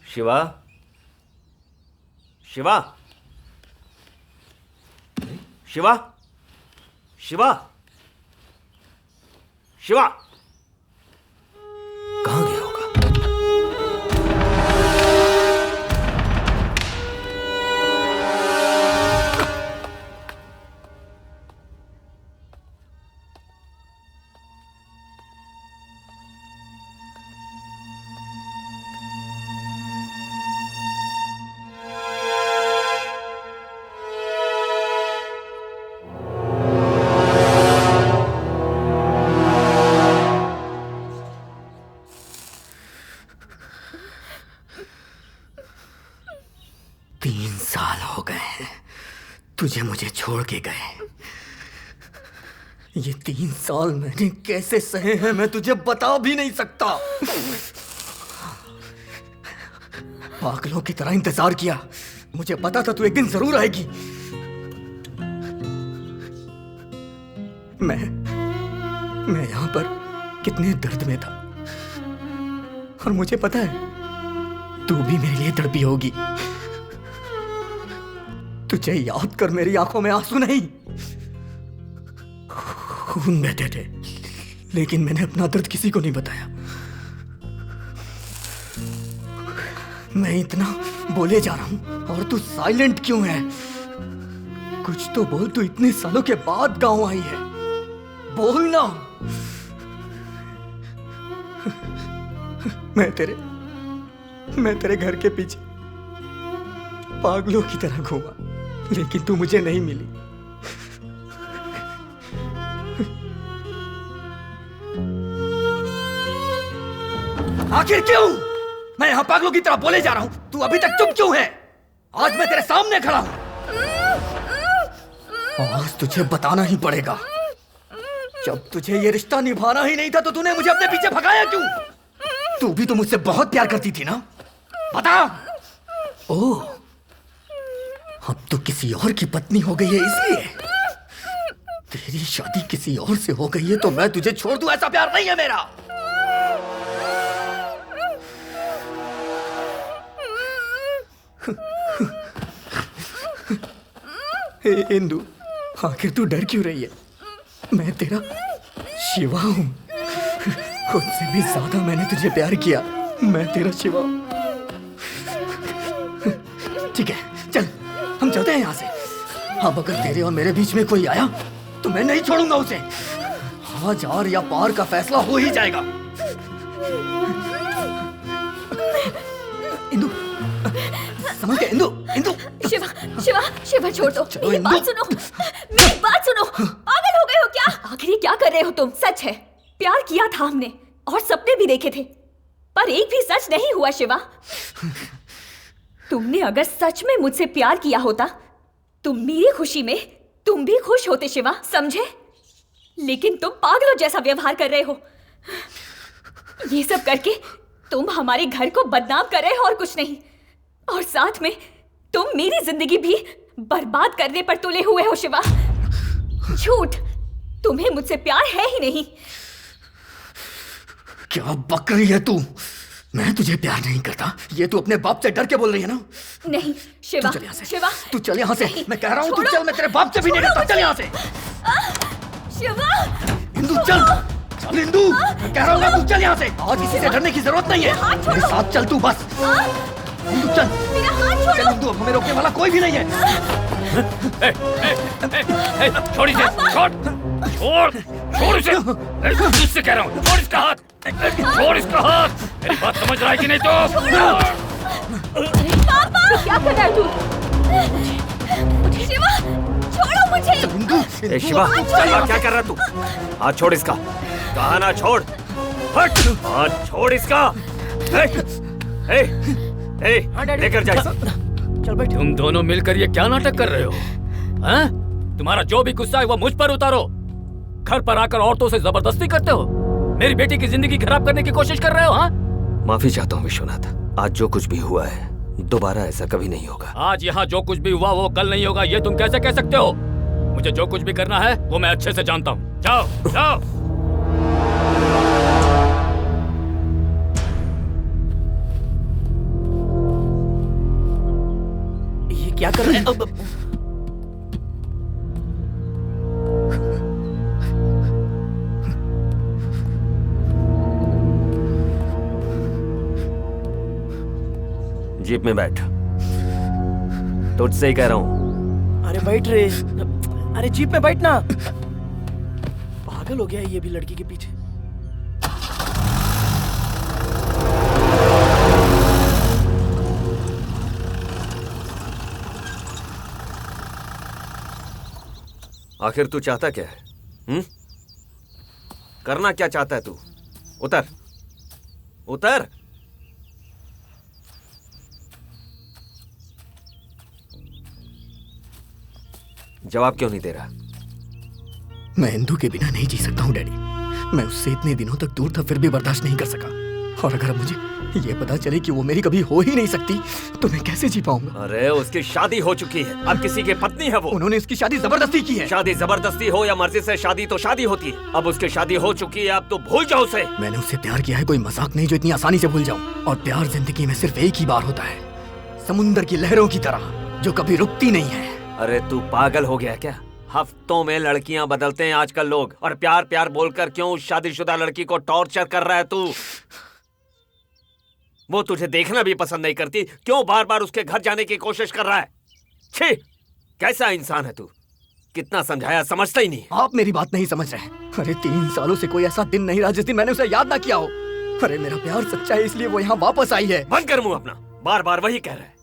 शिवा, शिवा, शिवा, शिवा, शिवा, कहाँ गया होगा? तुझे मुझे छोड़ के गए। ये 3 साल मैंने कैसे सहे हैं मैं तुझे बता भी नहीं सकता। पागलों की तरह इंतजार किया, मुझे पता था तू एक दिन जरूर आएगी। मैं यहां पर कितने दर्द में था और मुझे पता है तू भी मेरे लिए तड़पी होगी। तुझे याद कर मेरी आंखों में आंसू नहीं, खून बहते थे, लेकिन मैंने अपना दर्द किसी को नहीं बताया। मैं इतना बोले जा रहा हूं और तू साइलेंट क्यों है? कुछ तो बोल, तू इतने सालों के बाद गांव आई है, बोल ना। मैं तेरे घर के पीछे पागलों की तरह घूमा, लेकिन तू मुझे नहीं मिली। आखिर क्यों? मैं यहां पागलों की तरह बोले जा रहा हूं, तू अभी तक चुप क्यों है? आज मैं तेरे सामने खड़ा हूं, आज तुझे बताना ही पड़ेगा। जब तुझे ये रिश्ता निभाना ही नहीं था तो तूने मुझे अपने पीछे भगाया क्यों? तू भी तो मुझसे बहुत प्यार करती थी ना, बता। ओह, अब तो किसी और की पत्नी हो गई है इसलिए? तेरी शादी किसी और से हो गई है तो मैं तुझे छोड़ दूं, ऐसा प्यार नहीं है मेरा। इंदु, आखिर तू डर क्यों रही है? मैं तेरा शिवा हूं, खुद से भी ज्यादा मैंने तुझे प्यार किया। मैं तेरा शिवा हूं। ठीक है, चल हम चलते हैं यहाँ से। अब अगर तेरे और मेरे बीच में कोई आया तो मैं नहीं छोड़ूंगा उसे। आज आर या पार का फैसला हो ही जाएगा। इंदु, समझ गए? इंदु, इंदु। शिवा, शिवा, शिवा छोड़ दो। मेरी बात सुनो, मेरी बात सुनो। पागल हो गए हो क्या? आखिर ये क्या कर रहे हो तुम? सच है, प्यार किया था हमने और सपने भी देखे थे, पर एक भी सच नहीं हुआ। शिवा, तुमने अगर सच में मुझसे प्यार किया होता तुम मेरी खुशी में तुम भी खुश होते शिवा, समझे? लेकिन तुम पागलों जैसा व्यवहार कर रहे हो। ये सब करके तुम हमारे घर को बदनाम कर रहे हो और कुछ नहीं। और साथ में तुम मेरी जिंदगी भी बर्बाद करने पर तुले हुए हो शिवा। झूठ, तुम्हें मुझसे प्यार है ही नहीं। क्या बक रही है तू? मैं तुझे प्यार नहीं करता, ये तू अपने बाप से डर के बोल रही है ना? नहीं शिवा, तू चल यहाँ से। शिवा, तू चल यहाँ से। नहीं, मैं कह रहा हूँ तू छोड़ो। चल, मैं तेरे बाप से भी नहीं डरता। चल यहाँ से। शिवा, इंदु चल, चल इंदु, मैं कह रहा हूँ ना तू चल यहाँ से। आज किसी से डरने की जरूरत नहीं है, मेरे साथ चल तू बस। इंदु चल, चल इंदु, अब हमें रोकने वाला कोई भी नहीं है। छोड़ इसे, छोड़ छोड़ छोड़ इसे, तुझसे कह रहा हूँ, छोड़ इसका हाथ, छोड़ इसका हाथ। मेरी बात समझ रहा है कि नहीं तो? पापा, क्या कर रहा है तू? शिवा, छोड़ो मुझे। ए शिवा, शिवा क्या कर रहा तू? हाथ छोड़ इसका। कहा ना छोड़, हट, हाथ छोड़ इसका। लेकर जा इसे। तुम दोनों मिलकर ये क्या नाटक कर रहे हो? हैं? तुम्हारा जो भी गुस्सा है वो मुझ पर उतारो। घर पर आकर औरतों से जबरदस्ती करते हो, मेरी बेटी की जिंदगी खराब करने की कोशिश कर रहे हो। हाँ, माफी चाहता हूँ विश्वनाथ, आज जो कुछ भी हुआ है दोबारा ऐसा कभी नहीं होगा। आज यहाँ जो कुछ भी हुआ वो कल नहीं होगा, ये तुम कैसे कह सकते हो? मुझे जो कुछ भी करना है वो मैं अच्छे से जानता हूँ। जाओ जाओ। ये क्या कर रहे हैं? जीप में बैठ, तुझसे ही कह रहा हूँ। अरे बैठ रे, अरे जीप में बैठ ना। पागल हो गया है ये भी लड़की के पीछे। आखिर तू चाहता क्या है? करना क्या चाहता है तू? उतर, उतर। जवाब क्यों नहीं दे रहा? मैं इंदु के बिना नहीं जी सकता हूँ डैडी। मैं उससे इतने दिनों तक दूर था फिर भी बर्दाश्त नहीं कर सका। और अगर मुझे ये पता चले कि वो मेरी कभी हो ही नहीं सकती तो मैं कैसे जी पाऊंगा? अरे उसकी शादी हो चुकी है, अब किसी की पत्नी है वो। उन्होंने इसकी शादी जबरदस्ती की है। शादी जबरदस्ती हो या मर्जी से शादी तो शादी होती है। अब उसकी शादी हो चुकी है, अब तो भूल जाओ उसे। मैंने उससे प्यार किया है, कोई मजाक नहीं जो इतनी आसानी से भूल जाऊं। और प्यार जिंदगी में सिर्फ एक ही बार होता है, समुंदर की लहरों की तरह जो कभी रुकती नहीं है। अरे तू पागल हो गया क्या? हफ्तों में लड़कियां बदलते हैं आजकल लोग, और प्यार प्यार बोलकर क्यों उस शादीशुदा लड़की को टॉर्चर कर रहा है तू? वो तुझे देखना भी पसंद नहीं करती, क्यों बार बार उसके घर जाने की कोशिश कर रहा है? छी, कैसा इंसान है तू? कितना समझाया समझता ही नहीं। आप मेरी बात नहीं समझ रहे। अरे 3 सालों से कोई ऐसा दिन नहीं रहा जिस दिन मैंने उसे याद ना किया हो। अरे मेरा प्यार सच्चा है इसलिए वो यहाँ वापस आई है। बंद कर मुंह अपना, बार बार वही कह रहा है।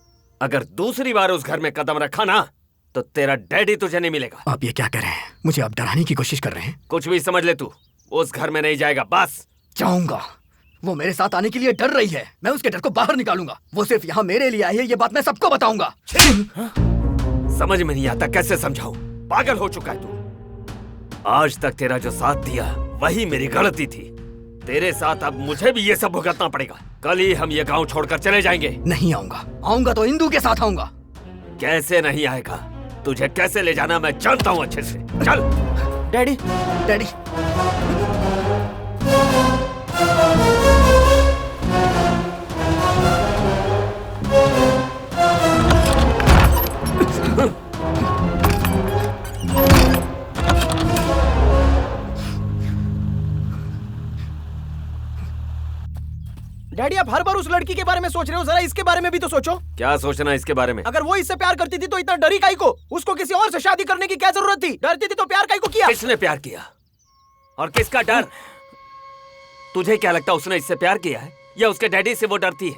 अगर दूसरी बार उस घर में कदम रखा ना तो तेरा डैडी तुझे नहीं मिलेगा। आप ये क्या कर रहे हैं? मुझे आप डराने की कोशिश कर रहे हैं। कुछ भी समझ ले तू, उस घर में नहीं जाएगा बस। जाऊंगा। वो मेरे साथ आने के लिए डर रही है, मैं उसके डर को बाहर निकालूंगा। वो सिर्फ यहाँ मेरे लिए आई है, ये बात मैं सबको बताऊंगा। समझ में नहीं आता कैसे समझाऊं, पागल हो चुका है तू। आज तक तेरा जो साथ दिया वही मेरी गलती थी। तेरे साथ अब मुझे भी ये सब भुगतना पड़ेगा। कल ही हम ये गांव छोड़कर चले जाएंगे। नहीं आऊंगा, आऊंगा तो इंदु के साथ आऊंगा। कैसे नहीं आएगा? तुझे कैसे ले जाना मैं जानता हूँ अच्छे से। चल। Daddy, daddy. डैडी आप हर बार उस लड़की के बारे में सोच रहे हो, जरा इसके बारे में भी तो सोचो। क्या सोचना इसके बारे में? अगर वो इससे प्यार करती थी तो इतना डरी काई को? उसको किसी और से शादी करने की क्या जरूरत थी? डरती थी तो प्यार काई को किया? किसने प्यार किया और किसका डर? तुझे क्या लगता उसने इससे प्यार किया है या उसके डैडी से वो डरती है?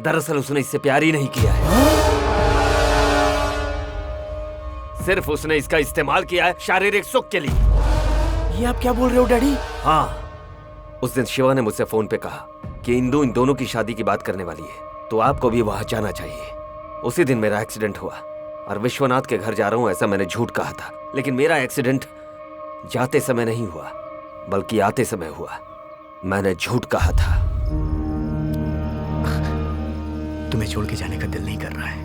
दरअसल उसने इससे प्यार ही नहीं किया है, सिर्फ उसने इसका इस्तेमाल किया है शारीरिक सुख के लिए। ये आप क्या बोल रहे हो डैडी? हाँ, उस दिन शिवा ने मुझसे फोन पे कहा कि इंदु इन दोनों की शादी की बात करने वाली है, तो आपको भी वहां जाना चाहिए। उसी दिन मेरा एक्सीडेंट हुआ और विश्वनाथ के घर जा रहा हूं ऐसा मैंने झूठ कहा था। लेकिन मेरा एक्सीडेंट जाते समय नहीं हुआ बल्कि आते समय हुआ। मैंने झूठ कहा था। तुम्हें छोड़ के जाने का दिल नहीं कर रहा है।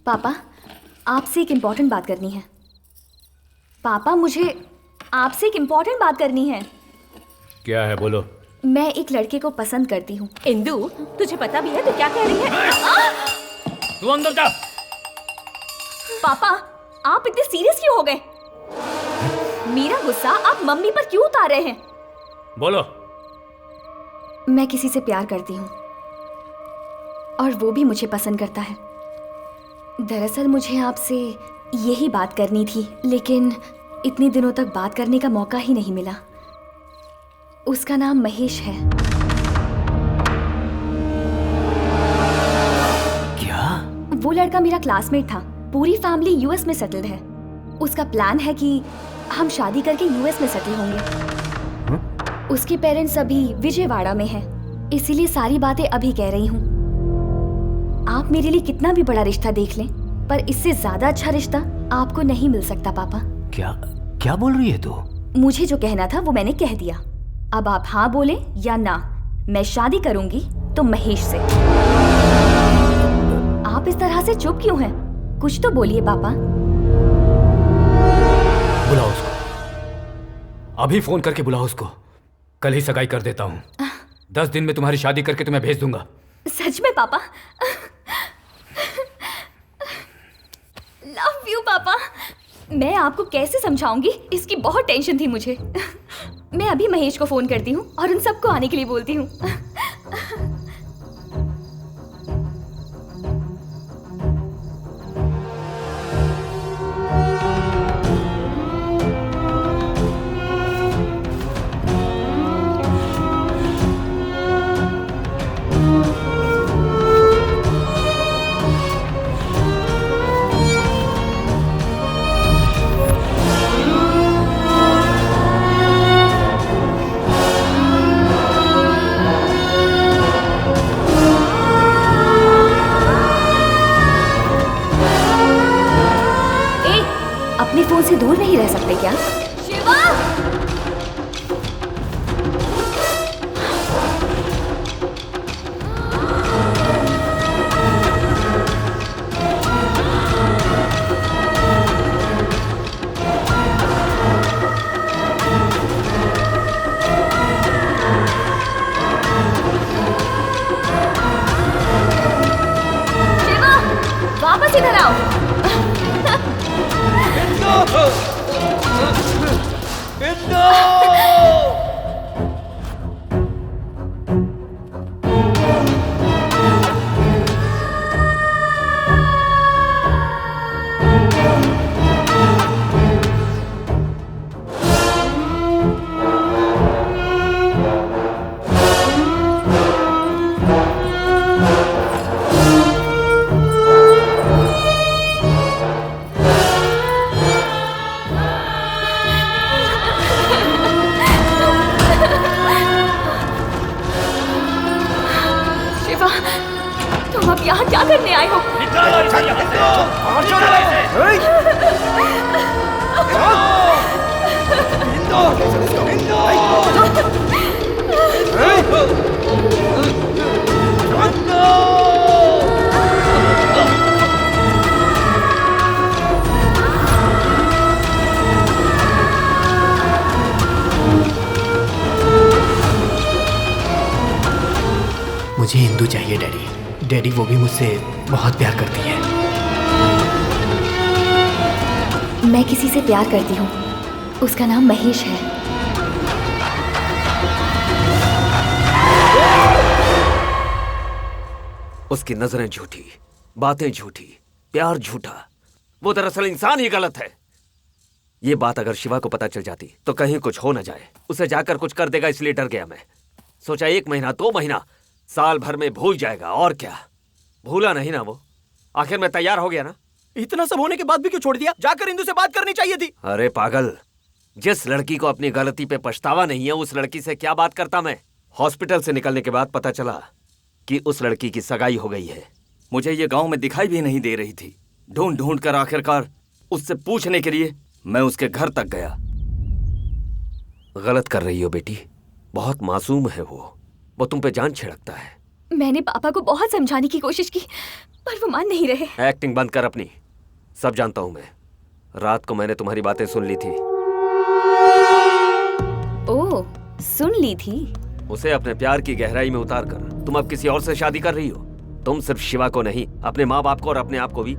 पापा, आपसे एक इम्पोर्टेंट बात करनी है। पापा, मुझे आपसे एक इम्पोर्टेंट बात करनी है। क्या है, बोलो। मैं एक लड़के को पसंद करती हूँ। इंदु, तुझे पता भी है तू क्या कह रही है? तू अंदर जा। पापा, आप इतने सीरियस क्यों हो गए? मेरा गुस्सा आप मम्मी पर क्यों उतार रहे हैं? बोलो। मैं किसी से प्यार करती हूँ और वो भी मुझे पसंद करता है। दरअसल मुझे आपसे यही बात करनी थी, लेकिन इतने दिनों तक बात करने का मौका ही नहीं मिला। उसका नाम महेश है। क्या? वो लड़का मेरा क्लासमेट था। पूरी फैमिली यूएस में सेटल्ड है। उसका प्लान है कि हम शादी करके यूएस में सेटल होंगे। उसके पेरेंट्स अभी विजयवाड़ा में हैं, इसीलिए सारी बातें अभी कह रही हूँ। आप मेरे लिए कितना भी बड़ा रिश्ता देख लें, पर इससे ज्यादा अच्छा रिश्ता आपको नहीं मिल सकता पापा। क्या बोल रही है तू? मुझे जो कहना था वो मैंने कह दिया। अब आप हाँ बोले या ना। मैं शादी करूंगी तो महेश से। आप इस तरह से चुप क्यों हैं? कुछ तो बोलिए पापा। बुलाओ उसको, अभी फोन करके बुलाओ उसको। कल ही सगाई कर देता हूँ। 10 दिन में तुम्हारी शादी करके तुम्हें भेज दूंगा। सच में पापा? लव यू पापा। मैं आपको कैसे समझाऊंगी, इसकी बहुत टेंशन थी मुझे। मैं अभी महेश को फोन करती हूँ और उन सबको आने के लिए बोलती हूँ। अपने फोन से दूर नहीं रह सकते क्या? शिवा! शिवा! वापस इधर आओ। तुम अब यहाँ क्या करने आए हो? निकालो इसे यहाँ से। निकालो मुझे इंदु चाहिए डैडी। डैडी, वो भी मुझसे बहुत प्यार करती है। मैं किसी से प्यार करती हूँ, उसका नाम महेश है। उसकी नजरें झूठी, बातें झूठी, प्यार झूठा। वो दरअसल इंसान ही गलत है। ये बात अगर शिवा को पता चल जाती तो कहीं कुछ हो न जाए। उसे जाकर कुछ कर देगा, इसलिए डर गया मैं। सोचा 1 महीना 2 महीना साल भर में भूल जाएगा, और क्या। भूला नहीं ना वो। आखिर मैं तैयार हो गया ना, इतना सब होने के बाद भी क्यों छोड़ दिया? जाकर इंदु से बात करनी चाहिए थी। अरे पागल, जिस लड़की को अपनी गलती पे पछतावा नहीं है उस लड़की से क्या बात करता मैं। हॉस्पिटल से निकलने के बाद पता चला कि उस लड़की की सगाई हो गई है। मुझे ये गांव में दिखाई भी नहीं दे रही थी। ढूंढ ढूंढ कर आखिरकार उससे पूछने के लिए मैं उसके घर तक गया। गलत कर रही हो बेटी, बहुत मासूम है वो तुम पे जान छिड़कता है। मैंने पापा को बहुत समझाने की कोशिश की पर वो मान नहीं रहे। एक्टिंग बंद कर अपनी। सब जानता हूं मैं। रात को मैंने तुम्हारी बातें सुन ली थी। ओह, सुन ली थी? उसे अपने प्यार की गहराई में उतार कर तुम अब किसी और से शादी कर रही हो। तुम सिर्फ शिवा को नहीं, अपने माँ बाप को और अपने आप को भी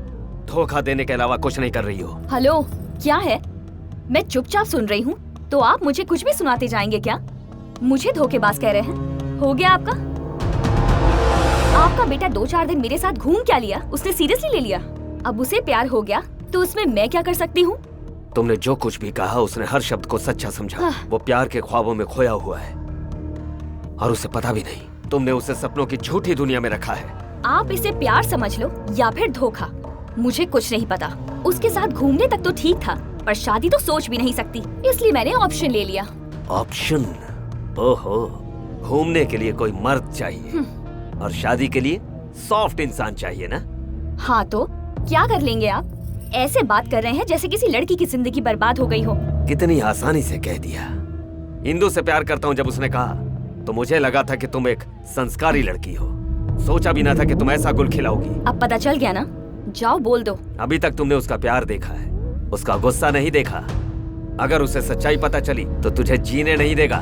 धोखा देने के अलावा कुछ नहीं कर रही हो। हेलो, क्या है? मैं चुपचाप सुन रही हूँ तो आप मुझे कुछ भी सुनाते जाएंगे क्या? मुझे धोखेबाज कह रहे हैं? हो गया आपका? आपका बेटा 2-4 दिन मेरे साथ घूम क्या लिया? उसने सीरियसली ले लिया। अब उसे प्यार हो गया तो उसमें मैं क्या कर सकती हूँ? तुमने जो कुछ भी कहा उसने हर शब्द को सच्चा समझा। वो प्यार के ख्वाबों में खोया हुआ है और उसे पता भी नहीं। तुमने उसे सपनों की झूठी दुनिया में रखा है। आप इसे प्यार समझ लो या फिर धोखा, मुझे कुछ नहीं पता। उसके साथ घूमने तक तो ठीक था पर शादी तो सोच भी नहीं सकती, इसलिए मैंने ऑप्शन ले लिया। ऑप्शन? ओहो, घूमने के लिए कोई मर्द चाहिए और शादी के लिए सॉफ्ट इंसान चाहिए ना? हाँ तो क्या कर लेंगे आप? ऐसे बात कर रहे हैं जैसे किसी लड़की की जिंदगी बर्बाद हो गई हो। कितनी आसानी से कह दिया। इंदु से प्यार करता हूँ जब उसने कहा तो मुझे लगा था कि तुम एक संस्कारी लड़की हो। सोचा भी ना था कि तुम ऐसा गुल खिलाओगी। अब पता चल गया ना, जाओ बोल दो। अभी तक तुमने उसका प्यार देखा है, उसका गुस्सा नहीं देखा। अगर उसे सच्चाई पता चली तो तुझे जीने नहीं देगा।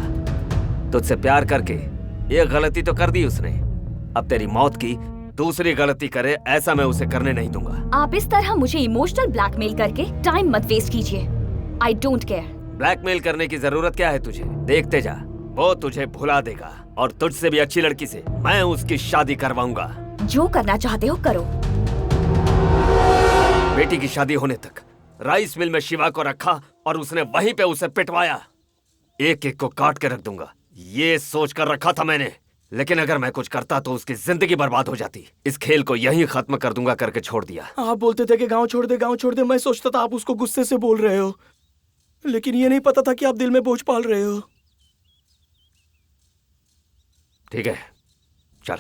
तुझसे प्यार करके एक गलती तो कर दी उसने, अब तेरी मौत की दूसरी गलती करे ऐसा मैं उसे करने नहीं दूंगा। आप इस तरह मुझे इमोशनल ब्लैकमेल करके टाइम मत वेस्ट कीजिए। I don't care. ब्लैकमेल करने की जरूरत क्या है तुझे? देखते जा, वो तुझे भुला देगा और तुझसे भी अच्छी लड़की से मैं उसकी शादी करवाऊंगा। जो करना चाहते हो करो। बेटी की शादी होने तक राइस मिल में शिवा को रखा और उसने वहीं पे उसे पिटवाया। एक एक को काट के रख दूंगा ये सोच कर रखा था मैंने, लेकिन अगर मैं कुछ करता तो उसकी जिंदगी बर्बाद हो जाती। इस खेल को यहीं खत्म कर दूंगा करके छोड़ दिया। आप बोलते थे कि गांव छोड़ दे, गांव छोड़ दे। मैं सोचता था आप उसको गुस्से से बोल रहे हो, लेकिन ये नहीं पता था कि आप दिल में बोझ पाल रहे हो। ठीक है, चल।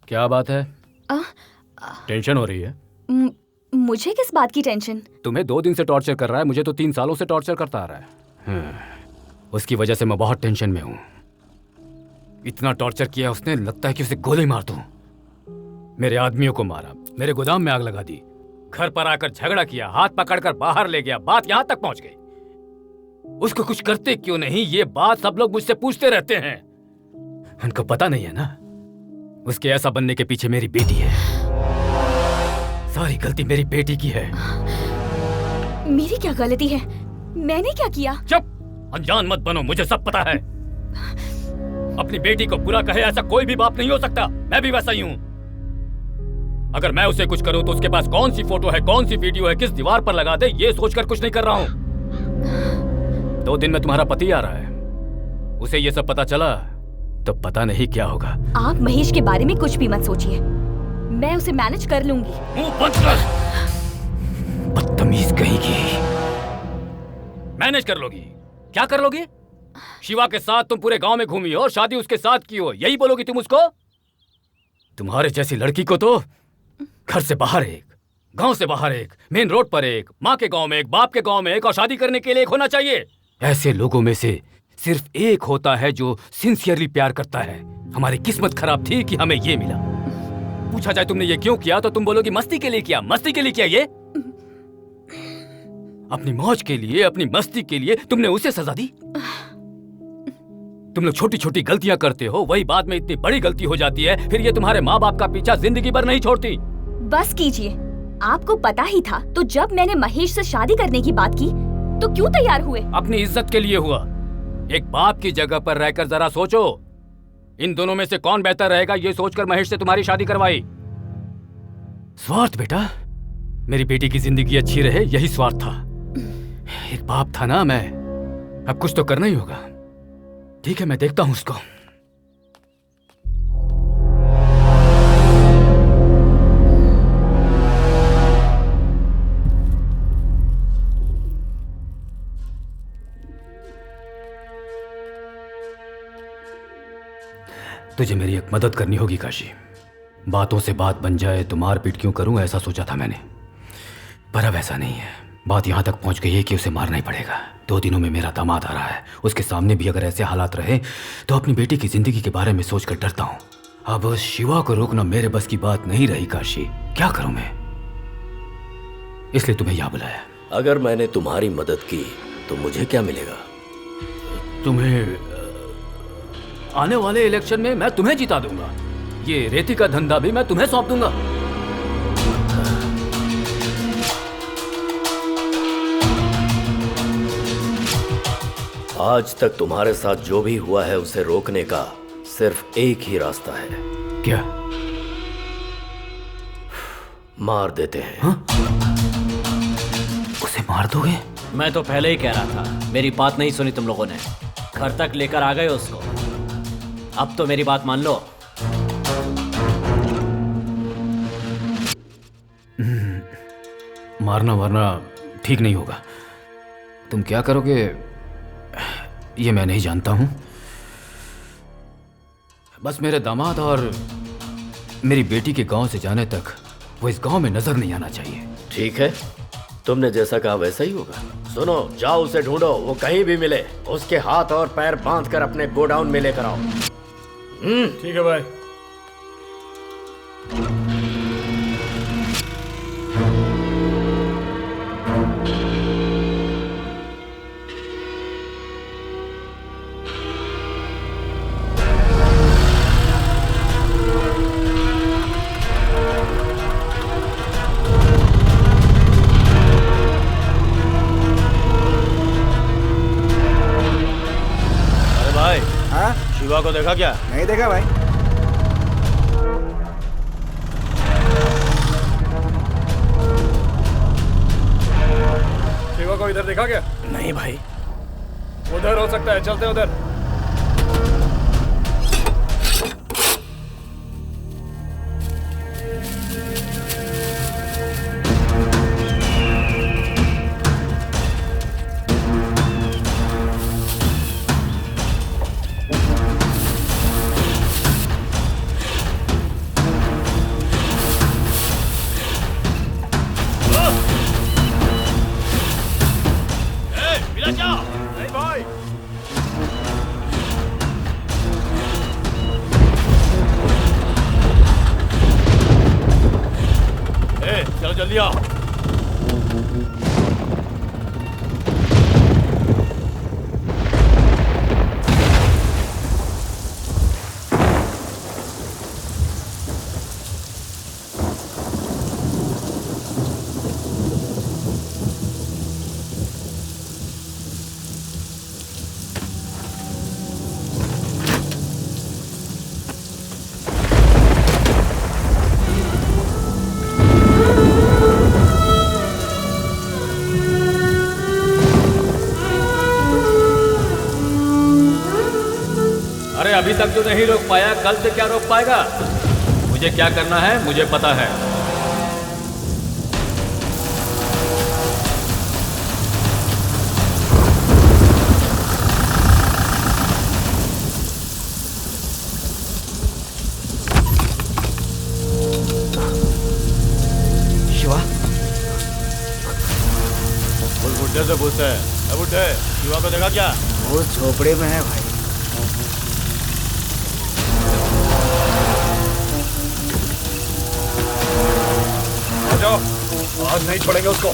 क्या बात है? टेंशन हो रही है? मुझे किस बात की टेंशन? तुम्हें 2 दिन से टॉर्चर कर रहा है, मुझे तो 3 सालों से टॉर्चर करता आ रहा है। उसकी वजह से मैं बहुत टेंशन में हूँ। इतना टॉर्चर किया उसने, लगता है कि उसे गोली मार दूं। मेरे आदमियों को मारा, मेरे गोदाम में आग लगा दी, घर पर आकर झगड़ा किया, हाथ पकड़कर बाहर ले गया। बात यहाँ तक पहुंच गई। उसको कुछ करते क्यों नहीं, ये बात सब लोग मुझसे पूछते रहते हैं। उनको पता नहीं है ना, उसके ऐसा बनने के पीछे मेरी बेटी है। सारी गलती मेरी बेटी की है। मेरी क्या गलती है? मैंने क्या किया? चुप, अनजान मत बनो, मुझे सब पता है। अपनी बेटी को बुरा कहे ऐसा कोई भी बाप नहीं हो सकता। मैं भी वैसा ही हूँ। अगर मैं उसे कुछ करूं तो उसके पास कौन सी फोटो है, कौन सी वीडियो है, किस दीवार पर लगा दे, ये सोचकर कुछ नहीं कर रहा हूं। 2 दिन में तुम्हारा पति आ रहा है, उसे ये सब पता चला तो पता नहीं क्या होगा। आप महेश के बारे में कुछ भी मत सोचिए, मैं उसे मैनेज कर लूंगी। मुंह बंद कर, बदतमीज कहेगी। मैनेज कर लोगी? क्या कर लोगी? शिवा के साथ तुम पूरे गांव में घूमी हो और शादी उसके साथ की हो, यही बोलोगी तुम उसको? तुम्हारे जैसी लड़की को तो घर से बाहर एक, गांव से बाहर एक, मेन रोड पर एक, माँ के गांव में एक, बाप के गांव में एक और शादी करने के लिए एक होना चाहिए। ऐसे लोगों में से सिर्फ एक होता है जो सिंसियरली प्यार करता है। हमारी किस्मत खराब थी कि हमें ये मिला। पूछा जाए तुमने ये क्यों किया तो तुम बोलोगी मस्ती के लिए किया। मस्ती के लिए किया ये? अपनी मौज के लिए, अपनी मस्ती के लिए तुमने उसे सजा दी। तुम लोग छोटी छोटी गलतियां करते हो, वही बाद में इतनी बड़ी गलती हो जाती है, फिर ये तुम्हारे माँ बाप का पीछा जिंदगी भर नहीं छोड़ती। बस कीजिए, आपको पता ही था तो जब मैंने महेश से शादी करने की बात की तो क्यों तैयार हुए? अपनी इज्जत के लिए हुआ। एक बाप की जगह पर रहकर जरा सोचो, इन दोनों में से कौन बेहतर रहेगा, ये सोचकर महेश से तुम्हारी शादी करवाई। स्वार्थ बेटा, मेरी बेटी की जिंदगी अच्छी रहे, यही स्वार्थ था। एक बाप था ना मैं, अब कुछ तो करना ही होगा। ठीक है, मैं देखता हूं उसको। तुझे मेरी एक मदद करनी होगी काशी। बातों से बात बन जाए तो मार पीट क्यों करूं, ऐसा सोचा था मैंने, पर अब ऐसा नहीं है। बात यहां तक पहुंच गई है कि उसे मारना ही पड़ेगा। 2 दिनों में मेरा दामाद आ रहा है, उसके सामने भी अगर ऐसे हालात रहे तो अपनी बेटी की जिंदगी के बारे में सोचकर डरता हूं। अब उस शिवा को रोकना मेरे बस की बात नहीं रही काशी। क्या करूं मैं, इसलिए तुम्हें यहां बुलाया। अगर मैंने तुम्हारी मदद की तो मुझे क्या मिलेगा? तुम्हें आने वाले इलेक्शन में मैं तुम्हें जिता दूंगा। ये रेती का धंधा भी मैं तुम्हें सौंप दूंगा। आज तक तुम्हारे साथ जो भी हुआ है उसे रोकने का सिर्फ एक ही रास्ता है। क्या? मार देते हैं। हाँ? उसे मार दोगे? मैं तो पहले ही कह रहा था, मेरी बात नहीं सुनी तुम लोगों ने। घर तक लेकर आ गए उसको। अब तो मेरी बात मान लो। मारना वारना ठीक नहीं होगा। तुम क्या करोगे ये मैं नहीं जानता हूं। बस मेरे दामाद और मेरी बेटी के गांव से जाने तक वो इस गांव में नजर नहीं आना चाहिए। ठीक है, तुमने जैसा कहा वैसा ही होगा। सुनो, जाओ उसे ढूंढो, वो कहीं भी मिले उसके हाथ और पैर बांधकर अपने गोडाउन में लेकर आओ। ठीक है भाई। शिवा को देखा क्या? नहीं देखा भाई। शिवा को इधर देखा क्या? नहीं भाई। उधर हो सकता है, चलते उधर। चलो जल्दी आओ। अभी तक जो नहीं रोक पाया, कल से क्या रोक पाएगा? मुझे क्या करना है मुझे पता है। शिवा, उस बुड्ढे से पूछते हैं। बुड्ढे, शिवा को देखा क्या? वो झोपड़े में है भाई। जाओ, आज नहीं छोड़ेंगे उसको।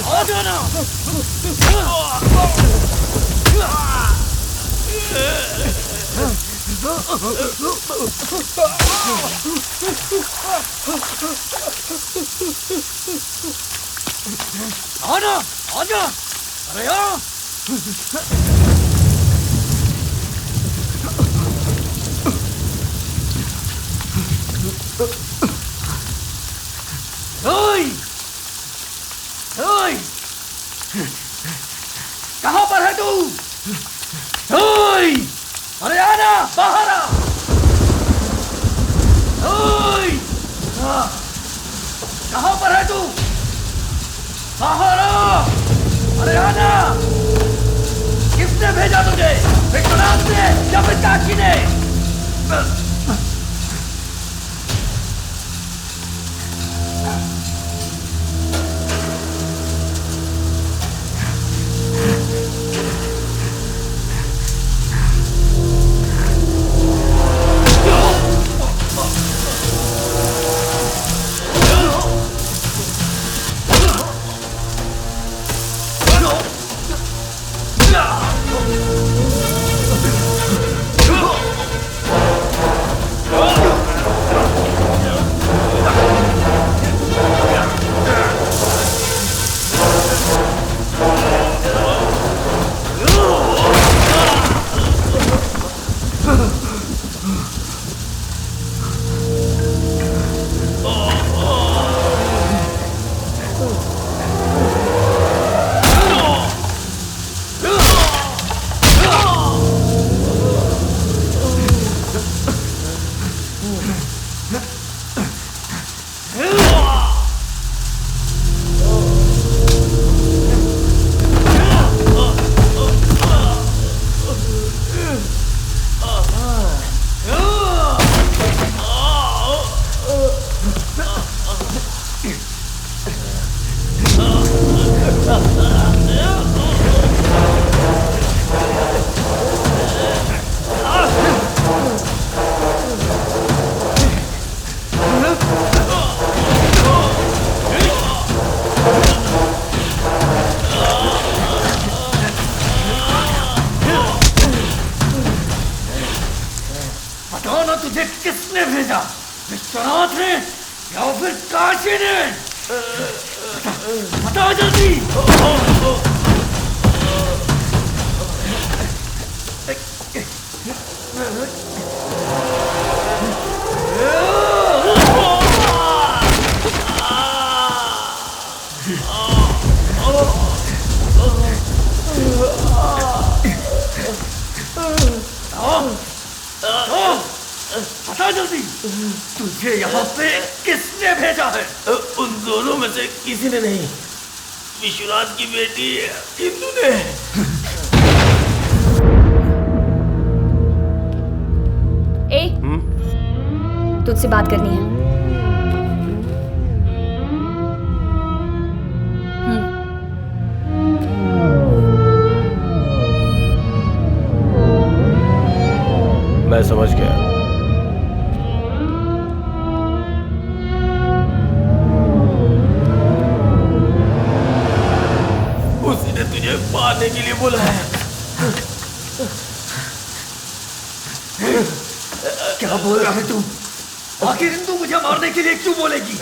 आ जाना। आना, आजा, अरे आ। ओए, ओए, कहाँ पर है तू? ओए, अरे आना, बाहर आ। ओए, कहाँ पर है तू? बाहर आ। अरे आना। किसने भेजा तुझे? विश्वनाथ ने या फिर काशी ने? बताओ ना तुझे किसने भेजा? विश्वनाथ ने या फिर काशी ने? बताओ जल्दी। बता जल्दी, तुझे यहाँ पे किसने भेजा है? उन दोनों में से किसी ने नहीं, विश्वनाथ की बेटी इंदु ने। ए, तुझसे बात करनी है। मैं समझ गया। उसी ने तुझे मारने के लिए बोला है। क्या बोल रहा है तू? आखिर इंदु मुझे मारने के लिए क्यों बोलेगी?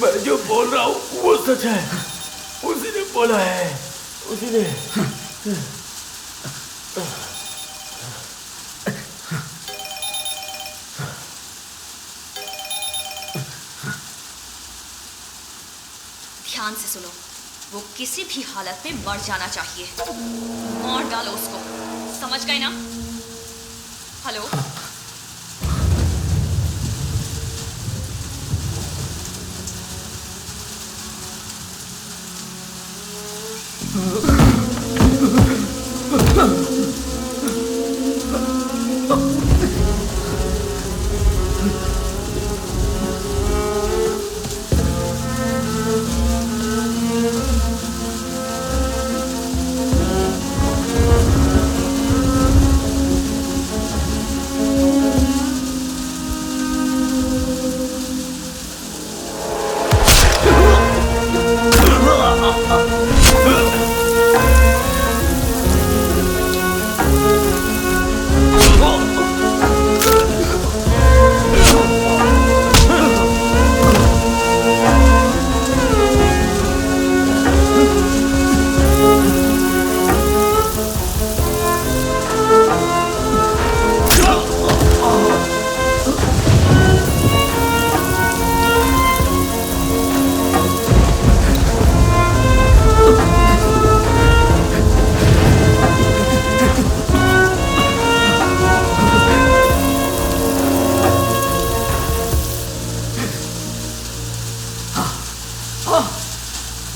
मैं जो बोल रहा हूँ वो सच है। उसी ने बोला है, उसी ने। ध्यान से सुनो, वो किसी भी हालत में मर जाना चाहिए। मार डालो उसको, समझ गए ना? हेलो?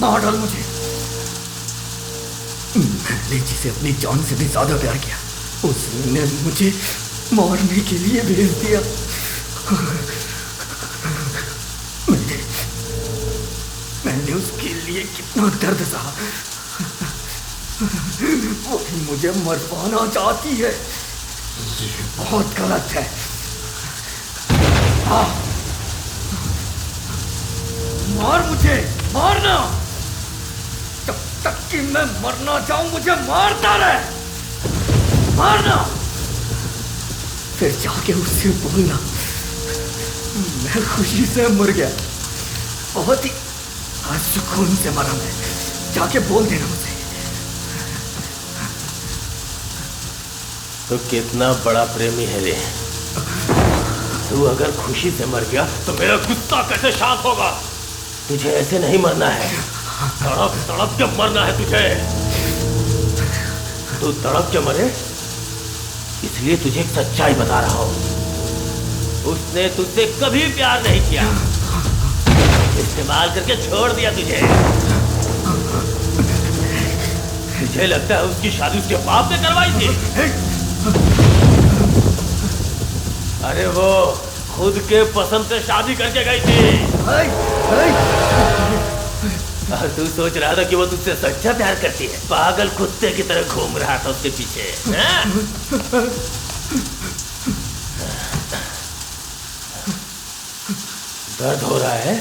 मार डाल मुझे। मैंने जिसे अपनी जान से भी ज्यादा प्यार किया, उसने मुझे मारने के लिए भेज दिया। मैंने उसके लिए कितना दर्द सहा, वही मुझे मरवाना चाहती है। ये बहुत गलत है। मार मुझे, मारना। जब तक कि मैं मरना चाहूं मुझे मारता रहे, मारना। फिर जाके उससे बोलना मैं खुशी से मर गया, बहुत ही सुकून से मरा मैं। जाके बोल देना मुझे। तो कितना बड़ा प्रेमी है रे। तू अगर खुशी से मर गया तो मेरा गुस्सा कैसे शांत होगा? तुझे ऐसे नहीं मरना है, तड़प तड़प के मरना है तुझे। तू तड़प के मरे इसलिए तुझे एक सच्चाई बता रहा हूं। उसने तुझसे कभी प्यार नहीं किया, इस्तेमाल करके छोड़ दिया तुझे। मुझे लगता है उसकी शादी उसके बाप ने करवाई थी। अरे वो खुद के पसंद से शादी करके गई थी। और तू सोच रहा था कि वो तुझसे सच्चा प्यार करती है। पागल कुत्ते की तरह घूम रहा था उसके पीछे। दर्द हो रहा है?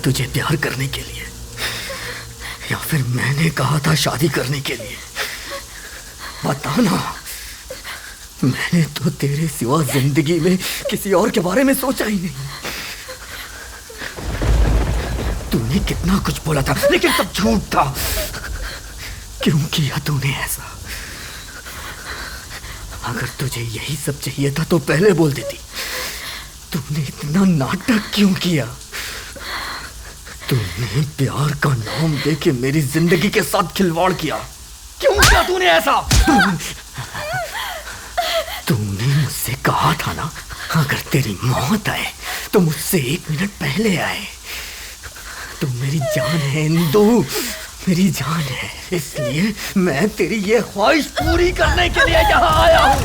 तुझे प्यार करने के लिए, या फिर मैंने कहा था शादी करने के लिए? बताना। मैंने तो तेरे सिवा जिंदगी में किसी और के बारे में सोचा ही नहीं। तूने कितना कुछ बोला था लेकिन सब झूठ था। क्यों किया तूने ऐसा? अगर तुझे यही सब चाहिए था तो पहले बोल देती। तूने इतना नाटक क्यों किया? तूने प्यार का नाम देके मेरी जिंदगी के साथ खिलवाड़ किया। क्यों किया तूने ऐसा? तूने मुझसे कहा था ना, अगर तेरी मौत आए तो मुझसे 1 मिनट पहले आए। तू मेरी जान है इंदु, मेरी जान है। इसलिए मैं तेरी ये ख्वाहिश पूरी करने के लिए यहाँ आया हूँ।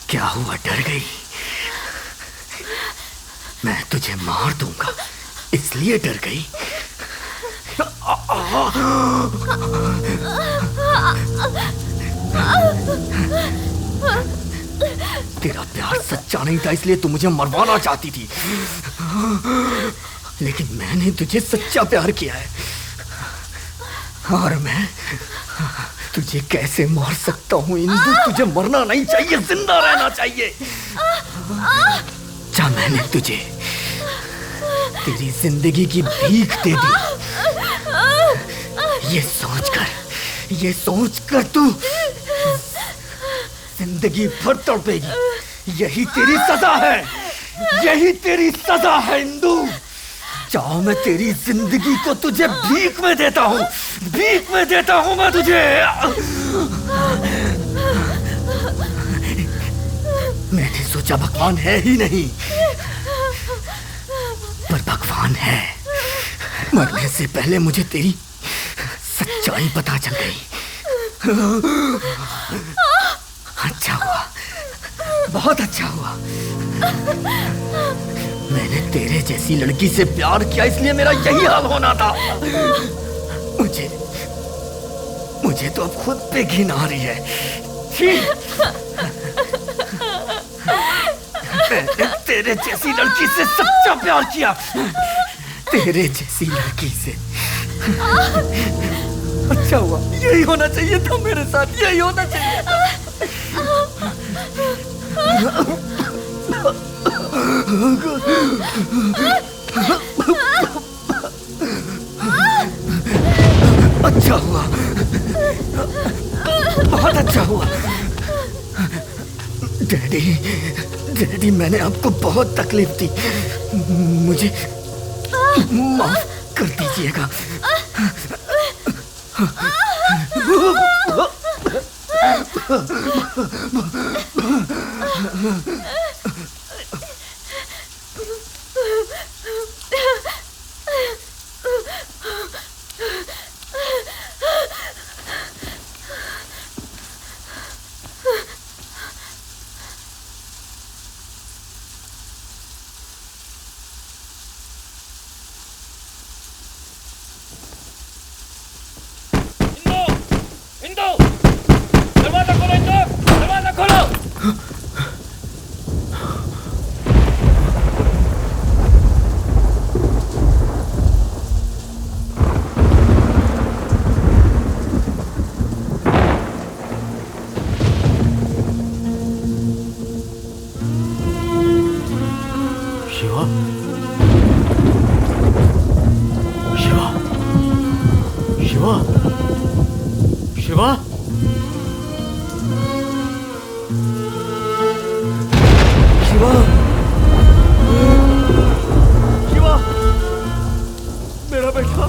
क्या हुआ, डर गई? मैं तुझे मार दूंगा इसलिए डर गई? तेरा प्यार सच्चा नहीं था इसलिए तू मुझे मरवाना चाहती थी, लेकिन मैंने तुझे सच्चा प्यार किया है। और मैं तुझे कैसे मार सकता हूँ इंदु? तुझे मरना नहीं चाहिए, जिंदा रहना चाहिए। जा, मैंने तुझे तेरी जिंदगी की भीख दे दी। ये सोचकर तू जिंदगी भर तड़पेगी। यही तेरी सजा है, यही तेरी सजा है इंदु। जाओ, मैं तेरी जिंदगी को तुझे भीख में देता हूँ, भीख में देता हूँ मैं तुझे। मैंने सोचा भगवान है ही नहीं, पर भगवान है। मरने से पहले मुझे तेरी सच्चाई पता चल गई। अच्छा हुआ, बहुत अच्छा हुआ। मैंने तेरे जैसी लड़की से प्यार किया, इसलिए मेरा यही हाल होना था। मुझे तो अब खुद पे घिन आ रही है। मैंने तेरे जैसी लड़की से सच्चा प्यार किया, तेरे जैसी लड़की से। अच्छा हुआ, यही होना चाहिए था मेरे साथ, यही होना चाहिए था। अच्छा हुआ, बहुत अच्छा हुआ। डैडी, मैंने आपको बहुत तकलीफ दी, मुझे माफ कर दीजिएगा। मेरा बेटा